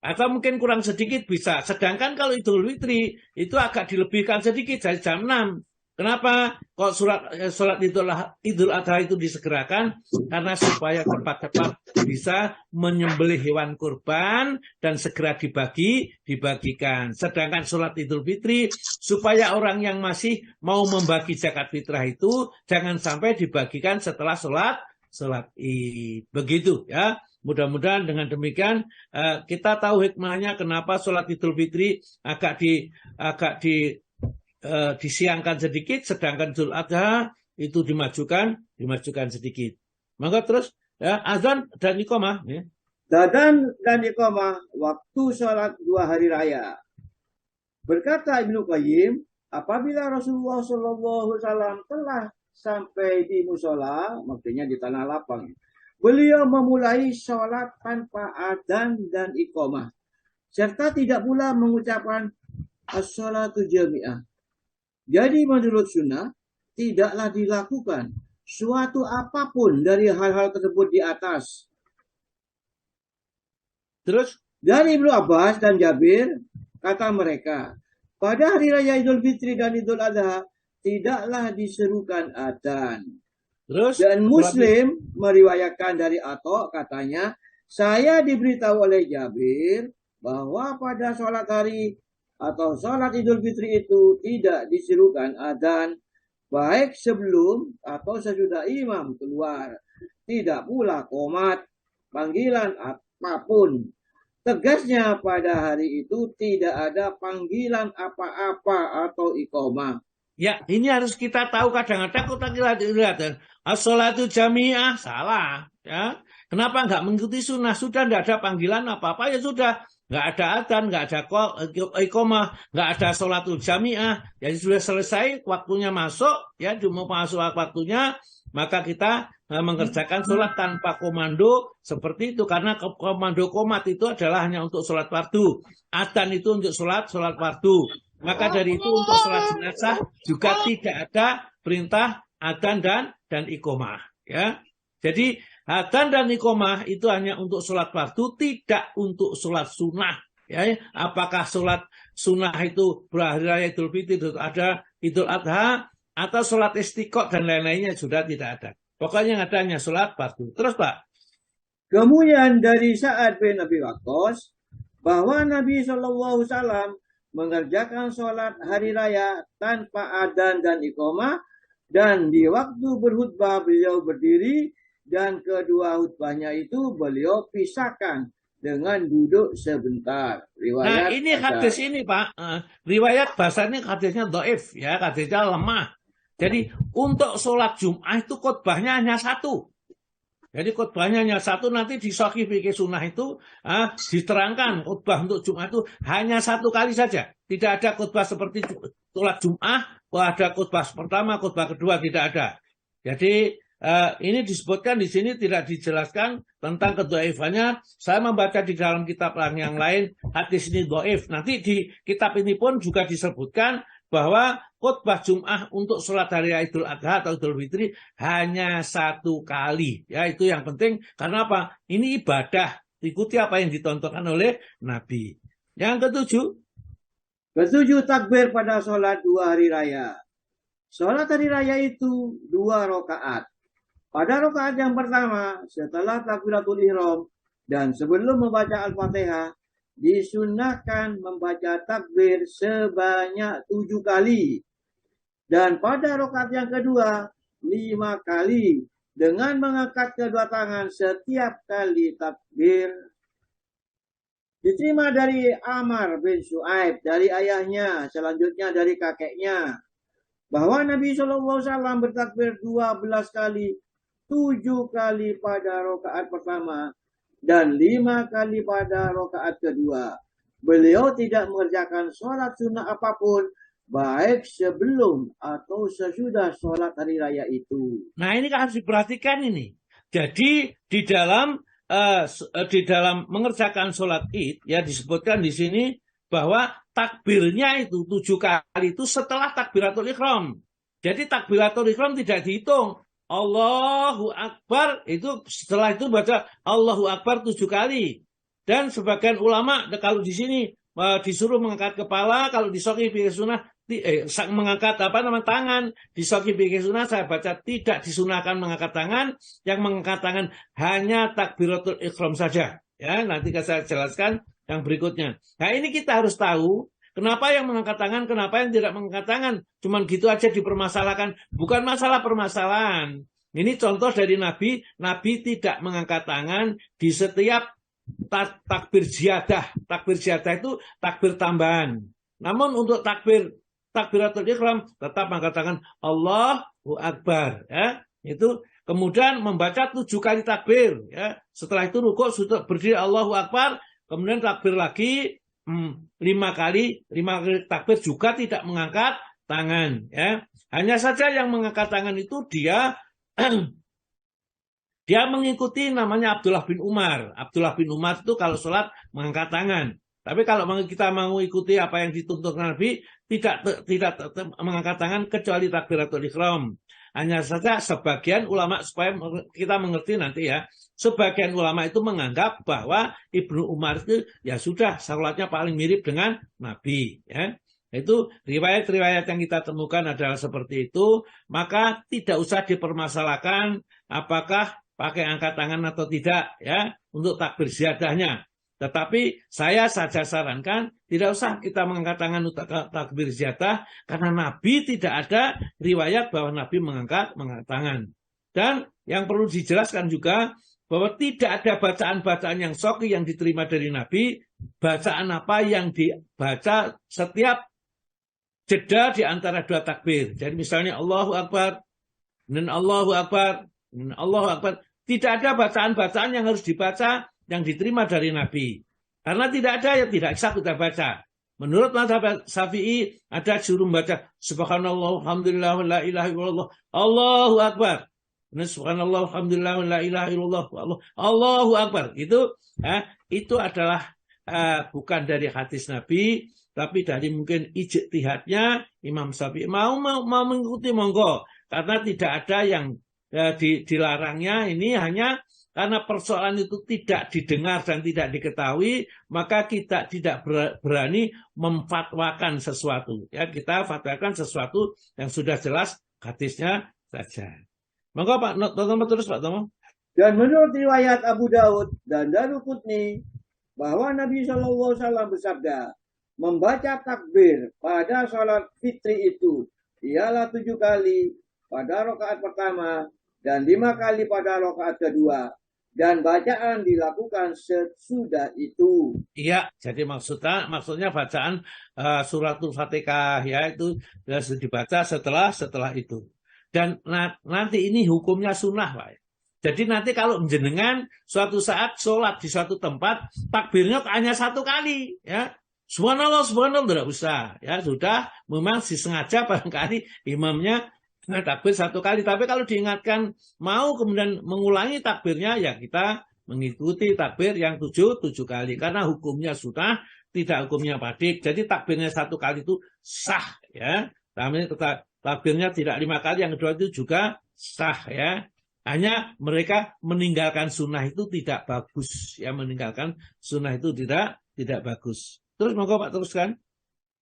Atau mungkin kurang sedikit bisa. Sedangkan kalau Idul Fitri itu agak dilebihkan sedikit dari jam 6. Kenapa kok sholat Idul Adha itu disegerakan? Karena supaya cepat-cepat bisa menyembelih hewan kurban dan segera dibagikan. Sedangkan sholat Idul Fitri supaya orang yang masih mau membagi zakat fitrah itu jangan sampai dibagikan setelah sholat Id. Begitu ya. Mudah-mudahan dengan demikian kita tahu hikmahnya kenapa sholat Idul Fitri agak disiangkan sedikit, sedangkan Idul Adha itu dimajukan sedikit. Maka terus ya, azan dan iqamah ya. Azan dan iqamah waktu sholat 2 hari raya. Berkata Ibnu Qayyim, apabila Rasulullah SAW telah sampai di musola, maksudnya di tanah lapang, beliau memulai sholat tanpa adzan dan iqamah, serta tidak pula mengucapkan as-sholatu jami'ah. Jadi menurut sunnah, tidaklah dilakukan suatu apapun dari hal-hal tersebut di atas. Terus? Dari Ibnu Abbas dan Jabir, kata mereka, pada hari raya Idul Fitri dan Idul Adha, tidaklah diserukan adzan. Terus? Dan Muslim meriwayatkan dari Atta, katanya, saya diberitahu oleh Jabir bahwa pada sholat hari atau sholat Idul Fitri itu tidak diserukan adzan, baik sebelum atau sesudah imam keluar. Tidak pula qomat, panggilan apapun. Tegasnya pada hari itu tidak ada panggilan apa-apa atau iqamah. Ya, ini harus kita tahu. Kadang-kadang kita lihat as-sholatu jami'ah, salah. Ya, kenapa nggak mengikuti sunnah? Sudah nggak ada panggilan apa-apa, ya sudah. Nggak ada adzan, nggak ada iqamah, nggak ada sholatul jami'ah. Jadi sudah selesai, waktunya masuk, ya cuma masuk waktunya, maka kita mengerjakan sholat tanpa komando seperti itu, karena komando qomat itu adalah hanya untuk sholat fardu, adzan itu untuk sholat fardu. Maka dari itu untuk sholat jenazah juga tidak ada perintah adzan dan iqamah, ya. Jadi adzan dan iqamah itu hanya untuk sholat fardu, tidak untuk sholat sunnah, ya. Apakah sholat sunnah itu berhari raya Idul Fitri, ada Idul Adha, atau sholat istiqo dan lain-lainnya sudah tidak ada. Pokoknya yang ada hanya sholat fardu. Terus Pak. Kemudian dari Sa'ad bin Abi Waqqas bahwa Nabi SAW mengerjakan sholat hari raya tanpa adzan dan iqamah, dan di waktu berkhutbah beliau berdiri, dan kedua khutbahnya itu beliau pisahkan dengan duduk sebentar. Riwayat ini hadis ini Pak, riwayat bahasanya hadisnya dhaif, ya, hadisnya lemah. Jadi untuk sholat Jum'ah itu khutbahnya hanya satu. Jadi khutbahnya hanya satu, nanti di Shahih Fikih Sunnah itu diterangkan khutbah untuk Jum'ah itu hanya satu kali saja. Tidak ada khutbah seperti sholat Jum'ah, ada khutbah pertama, khutbah kedua, tidak ada. Jadi ini disebutkan di sini, tidak dijelaskan tentang kedhaifannya. Saya membaca di dalam kitab yang lain, hadis ini dhaif. Nanti di kitab ini pun juga disebutkan bahwa khutbah Jum'ah untuk sholat hari Idul Adha atau Idul Fitri hanya satu kali. Ya, itu yang penting. Karena apa? Ini ibadah. Ikuti apa yang ditontonkan oleh Nabi. Yang ketujuh, takbir pada sholat dua hari raya. Sholat hari raya itu 2 rakaat. Pada rakaat yang pertama, setelah takbiratul ihram dan sebelum membaca Al-Fatihah, disunahkan membaca takbir sebanyak 7 kali. Dan pada rakaat yang kedua, 5 kali. Dengan mengangkat kedua tangan setiap kali takbir. Diterima dari Amr bin Shu'aib, dari ayahnya, selanjutnya dari kakeknya, bahwa Nabi SAW bertakbir 12 kali, 7 kali pada rakaat pertama, dan 5 kali pada rakaat kedua. Beliau tidak mengerjakan sholat sunnah apapun, baik sebelum atau sesudah sholat hari raya itu. Nah, ini kan harus diperhatikan ini. Jadi di dalam mengerjakan sholat Id, ya disebutkan di sini bahwa takbirnya itu 7 kali itu setelah takbiratul ihram. Jadi takbiratul ihram tidak dihitung. Allahu Akbar, itu setelah itu baca Allahu Akbar 7 kali. Dan sebagian ulama kalau di sini disuruh mengangkat kepala, kalau di Shahih Fikih Sunnah mengangkat tangan. Di Shahih Fikih Sunnah saya baca tidak disunahkan mengangkat tangan, yang mengangkat tangan hanya takbiratul ihram saja. Ya, nanti saya jelaskan yang berikutnya. Nah, ini kita harus tahu kenapa yang mengangkat tangan, kenapa yang tidak mengangkat tangan. Cuman gitu aja dipermasalahkan. Bukan masalah permasalahan. Ini contoh dari Nabi. Nabi tidak mengangkat tangan di setiap takbir ziyadah. Takbir ziyadah itu takbir tambahan. Namun untuk takbiratul ihram tetap mengangkat tangan Allahu Akbar. Ya. Itu kemudian membaca 7 kali takbir. Ya. Setelah itu rukuk, sudah berdiri Allahu Akbar. Kemudian takbir lagi 5 kali takbir, juga tidak mengangkat tangan. Ya. Hanya saja yang mengangkat tangan itu dia mengikuti namanya Abdullah bin Umar. Abdullah bin Umar itu kalau sholat mengangkat tangan. Tapi kalau kita mau ikuti apa yang dituntut Nabi, tidak mengangkat tangan kecuali takbiratul ihram. Hanya saja sebagian ulama, supaya kita mengerti nanti ya, sebagian ulama itu menganggap bahwa Ibnu Umar itu ya sudah salatnya paling mirip dengan Nabi. Ya. Itu riwayat-riwayat yang kita temukan adalah seperti itu. Maka tidak usah dipermasalahkan apakah pakai angkat tangan atau tidak ya untuk takbir ziyadahnya. Tetapi saya saja sarankan tidak usah kita mengangkat tangan untuk takbir ziyadah karena Nabi tidak ada riwayat bahwa Nabi mengangkat tangan. Dan yang perlu dijelaskan juga bahwa tidak ada bacaan-bacaan yang sahih yang diterima dari Nabi. Bacaan apa yang dibaca setiap jeda di antara dua takbir. Jadi misalnya Allahu Akbar dan Allahu Akbar dan Allahu Akbar. Tidak ada bacaan-bacaan yang harus dibaca yang diterima dari Nabi. Karena tidak ada, ya tidak bisa kita baca. Menurut mazhab Syafi'i ada suruh baca Subhanallah, alhamdulillah, la ilaha illallah, Allahu Akbar. Subhanallah, alhamdulillah, la ilaha illallah, Allahu Akbar. Itu adalah bukan dari hadis Nabi, tapi dari mungkin ijtihadnya Imam Syafi'i mau mengikuti monggo. Karena tidak ada yang dilarangnya, ini hanya karena persoalan itu tidak didengar dan tidak diketahui, maka kita tidak berani memfatwakan sesuatu. Ya, kita fatwakan sesuatu yang sudah jelas hadisnya saja. Monggo Pak Tomo terus Pak Tomo. Dan menurut riwayat Abu Daud dan Daruqutni bahwa Nabi SAW bersabda, membaca takbir pada sholat fitri itu ialah 7 kali pada rakaat pertama dan 5 kali pada rakaat kedua. Dan bacaan dilakukan sesudah itu. Iya, jadi maksudnya bacaan suratul Fatihah ya itu dibaca setelah itu. Dan nanti ini hukumnya sunnah Pak. Jadi nanti kalau jenengan suatu saat sholat di suatu tempat takbirnya hanya 1 kali ya. Subhanallah tidak usah ya, sudah memang disengaja barangkali imamnya takbir 1 kali, tapi kalau diingatkan mau kemudian mengulangi takbirnya ya kita mengikuti takbir yang 7 kali karena hukumnya sudah tidak hukumnya padik. Jadi takbirnya 1 kali itu sah ya. Takbirnya tidak 5 kali, yang kedua itu juga sah ya. Hanya mereka meninggalkan sunnah itu tidak bagus ya, meninggalkan sunnah itu tidak bagus. Terus monggo Pak teruskan.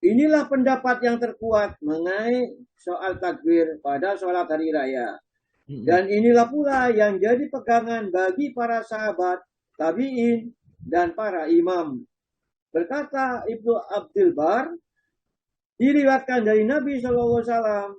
Inilah pendapat yang terkuat mengenai soal takbir pada sholat hari raya. Dan inilah pula yang jadi pegangan bagi para sahabat, tabi'in, dan para imam. Berkata Ibnu Abdul Bar, diriwayatkan dari Nabi SAW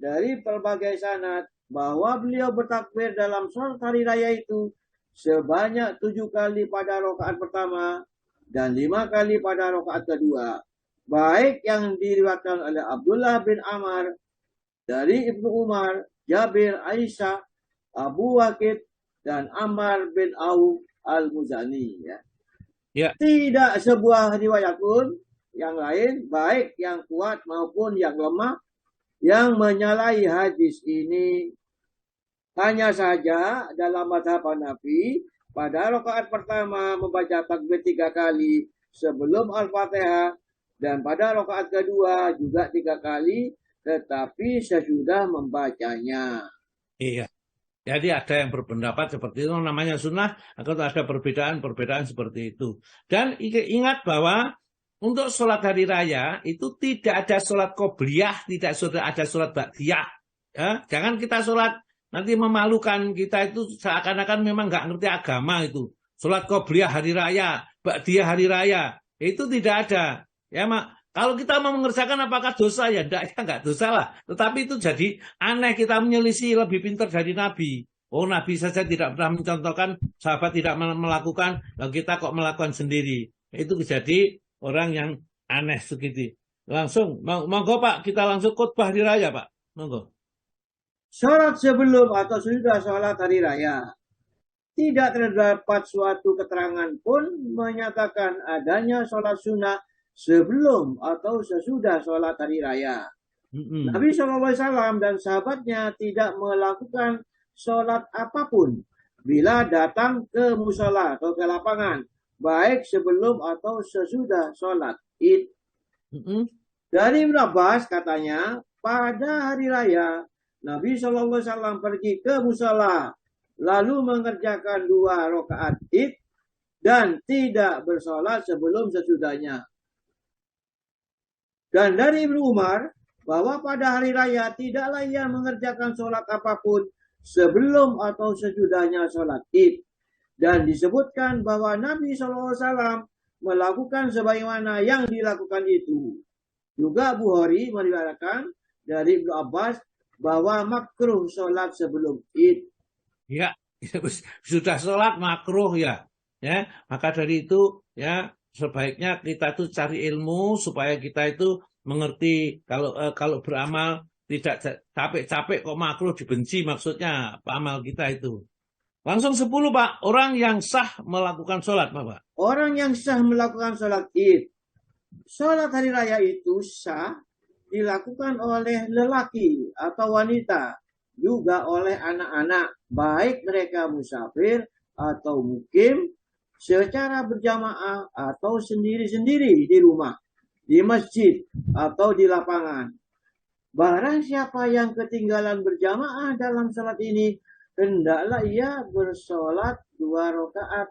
dari berbagai sanad bahwa beliau bertakbir dalam sholat hari raya itu sebanyak 7 kali pada rakaat pertama dan 5 kali pada rakaat kedua. Baik yang diriwayatkan oleh Abdullah bin Amr, dari Ibnu Umar, Jabir, Aisyah, Abu Waqid, dan Ammar bin Auf al-Muzani. Ya. Tidak sebuah riwayat pun yang lain, baik yang kuat maupun yang lemah, yang menyalahi hadis ini. Hanya saja dalam mazhab Hanafi, pada rakaat pertama membaca takbir 3 kali sebelum Al-Fatihah, dan pada rakaat kedua juga 3 kali, tetapi sesudah membacanya. Iya. Jadi ada yang berpendapat seperti itu, namanya sunnah, atau ada perbedaan seperti itu. Dan ingat bahwa untuk sholat hari raya itu tidak ada sholat qobliyah, tidak ada sholat ba'diyah. Ya, jangan kita sholat nanti memalukan kita itu seakan-akan memang nggak ngerti agama itu. Sholat qobliyah hari raya, ba'diyah hari raya, itu tidak ada. Ya mak, kalau kita mau mengerjakan apakah dosa ya enggak dosa lah. Tetapi itu jadi aneh, kita menyelisih lebih pintar dari Nabi. Oh Nabi saja tidak pernah mencontohkan, sahabat tidak melakukan, lalu kita kok melakukan sendiri. Itu jadi orang yang aneh segitu. Langsung, monggo Pak, kita langsung khutbah hari raya Pak. Monggo. Sholat sebelum atau sudah sholat hari raya. Tidak terdapat suatu keterangan pun menyatakan adanya sholat sunnah sebelum atau sesudah sholat hari raya. Nabi SAW dan sahabatnya tidak melakukan sholat apapun bila datang ke musola atau ke lapangan, baik sebelum atau sesudah sholat Id. Dari Ibnu Abbas katanya, pada hari raya Nabi SAW pergi ke musala, lalu mengerjakan 2 rakaat id dan tidak bersolat sebelum sesudahnya. Dan dari Ibnu Umar, bahwa pada hari raya tidaklah ia mengerjakan sholat apapun sebelum atau sesudahnya sholat id. Dan disebutkan bahwa Nabi SAW melakukan sebagaimana yang dilakukan itu. Juga Bukhari meriwayatkan dari Ibnu Abbas bahwa makruh sholat sebelum id. Ya, sudah sholat makruh ya. Ya, maka dari itu ya sebaiknya kita itu cari ilmu supaya kita itu mengerti kalau beramal tidak capek-capek kok makruh dibenci, maksudnya amal kita itu. Langsung 10 Pak, orang yang sah melakukan sholat Pak. Orang yang sah melakukan sholat id. Sholat hari raya itu sah dilakukan oleh lelaki atau wanita, juga oleh anak-anak, baik mereka musafir atau mukim, secara berjamaah atau sendiri-sendiri di rumah, di masjid atau di lapangan. Barang siapa yang ketinggalan berjamaah dalam sholat ini, hendaklah ia bersolat 2 rakaat.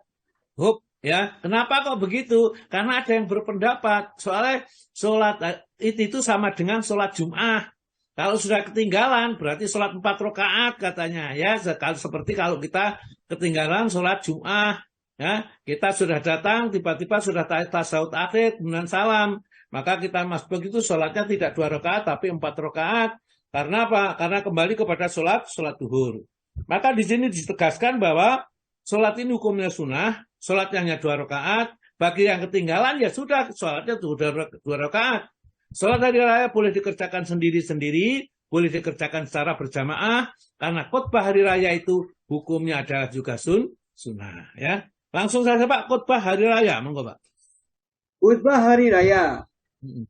Ya, kenapa kok begitu? Karena ada yang berpendapat soalnya sholat itu sama dengan sholat Jum'ah. Kalau sudah ketinggalan berarti sholat 4 rakaat katanya. Ya, seperti kalau kita ketinggalan sholat Jum'ah. Ya, kita sudah datang, tiba-tiba sudah tasyahud akhir, kemudian salam. Maka kita begitu sholatnya tidak 2 rakaat, tapi 4 rakaat. Karena apa? Karena kembali kepada sholat duhur. Maka di sini ditegaskan bahwa sholat ini hukumnya sunnah, sholatnya hanya 2 rakaat. Bagi yang ketinggalan ya sudah, sholatnya 2 rakaat. Sholat hari raya boleh dikerjakan sendiri-sendiri, boleh dikerjakan secara berjamaah, karena khutbah hari raya itu hukumnya adalah juga sunnah. Ya. Langsung saja Pak, khutbah hari raya, monggo Pak. Khutbah hari raya.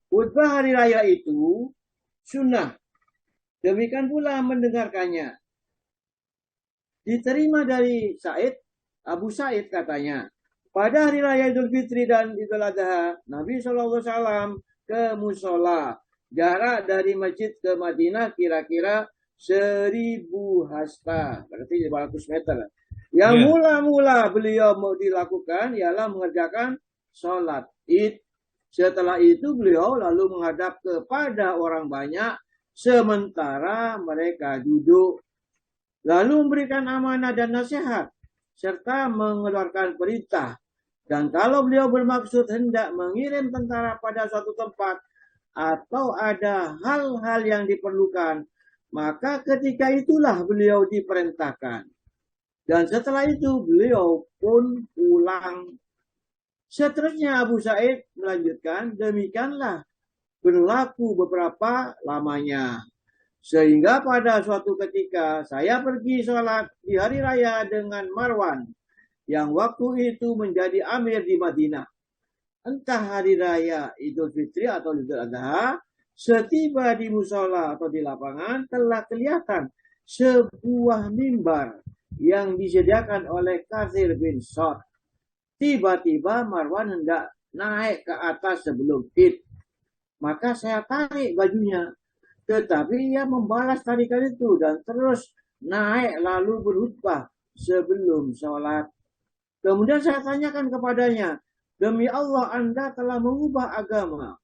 Khutbah hari raya itu sunnah. Demikian pula mendengarkannya. Diterima dari Abu Sa'id katanya, pada hari raya Idul Fitri dan Idul Adha, Nabi SAW ke musola. Jarak dari masjid ke Madinah kira-kira 1000 hasta, berarti 500 meter. Yang mula-mula beliau mau dilakukan ialah mengerjakan sholat id. Setelah itu beliau lalu menghadap kepada orang banyak sementara mereka duduk. Lalu memberikan amanah dan nasihat serta mengeluarkan perintah. Dan kalau beliau bermaksud hendak mengirim tentara pada suatu tempat atau ada hal-hal yang diperlukan, maka ketika itulah beliau diperintahkan. Dan setelah itu beliau pun pulang. Seterusnya Abu Sa'id melanjutkan, demikianlah berlaku beberapa lamanya. Sehingga pada suatu ketika saya pergi sholat di hari raya dengan Marwan, yang waktu itu menjadi amir di Madinah. Entah hari raya Idul Fitri atau Idul Adha, setiba di musola atau di lapangan telah kelihatan sebuah mimbar yang disediakan oleh Katsir bin Sa'd. Tiba-tiba Marwan hendak naik ke atas sebelum id. Maka saya tarik bajunya. Tetapi ia membalas tarikan itu dan terus naik lalu berkhutbah sebelum sholat. Kemudian saya tanyakan kepadanya, demi Allah Anda telah mengubah agama.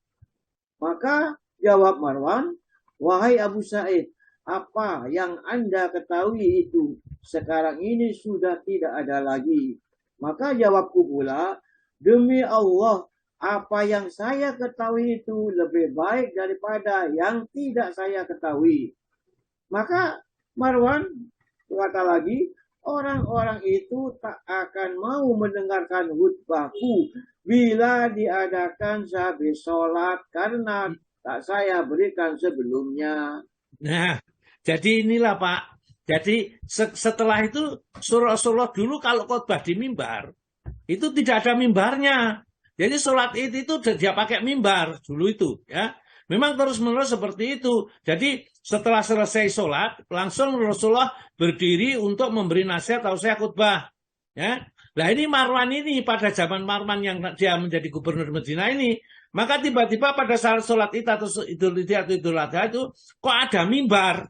Maka jawab Marwan, wahai Abu Sa'id, apa yang Anda ketahui itu sekarang ini sudah tidak ada lagi. Maka jawabku pula, demi Allah, apa yang saya ketahui itu lebih baik daripada yang tidak saya ketahui. Maka Marwan berkata lagi, orang-orang itu tak akan mau mendengarkan khutbahku bila diadakan sehabis sholat karena tak saya berikan sebelumnya. Nah, jadi inilah Pak. Jadi setelah itu Rasulullah dulu kalau khutbah di mimbar, itu tidak ada mimbarnya. Jadi sholat id itu dia pakai mimbar dulu itu, ya. Memang terus-menerus seperti itu. Jadi setelah selesai sholat, langsung Rasulullah berdiri untuk memberi nasihat atau saya khutbah. Ya. Nah ini Marwan ini pada zaman Marwan yang dia menjadi gubernur Madinah ini, maka tiba-tiba pada saat sholat id atau Idul Fitri atau Idul Adha itu kok ada mimbar.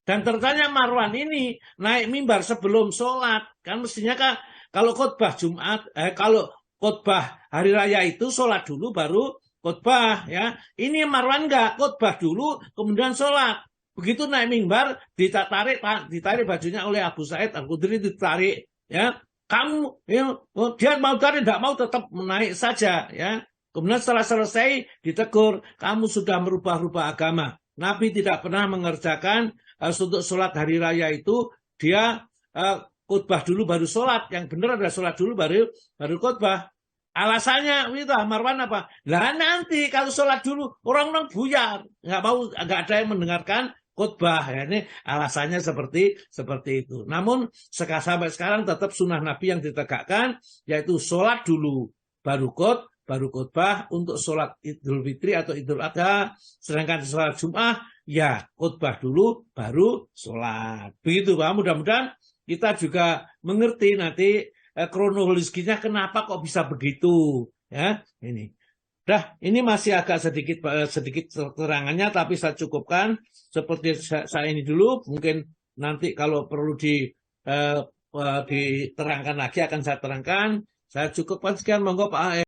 Dan tertanya Marwan ini naik mimbar sebelum sholat. Kan mestinya kan kalau khotbah Jumat, kalau khotbah hari raya itu sholat dulu baru khotbah ya. Ini Marwan enggak, khotbah dulu kemudian sholat. Begitu naik mimbar ditarik bajunya oleh Abu Sa'id Al-Khudri, ditarik ya. Kamu ya, dia mau tarik tidak mau tetap menaik saja ya. Kemudian setelah selesai ditegur, kamu sudah merubah-rubah agama. Nabi tidak pernah mengerjakan untuk sholat hari raya itu dia khutbah dulu baru sholat. Yang benar adalah sholat dulu baru khutbah. Alasannya itu Marwan apa? Lah nanti kalau sholat dulu orang-orang buyar, nggak ada yang mendengarkan khutbah. Ya, ini alasannya seperti itu. Namun sampai sekarang tetap sunnah Nabi yang ditegakkan, yaitu sholat dulu baru khutbah untuk sholat Idul Fitri atau Idul Adha. Sedangkan sholat Jum'ah ya khutbah dulu baru sholat. Begitu Pak. Mudah-mudahan kita juga mengerti nanti kronologinya kenapa kok bisa begitu ya. Ini masih agak sedikit keterangannya, tapi saya cukupkan seperti saya ini dulu. Mungkin nanti kalau perlu diterangkan lagi akan saya terangkan. Saya cukupkan sekian, monggo Pak.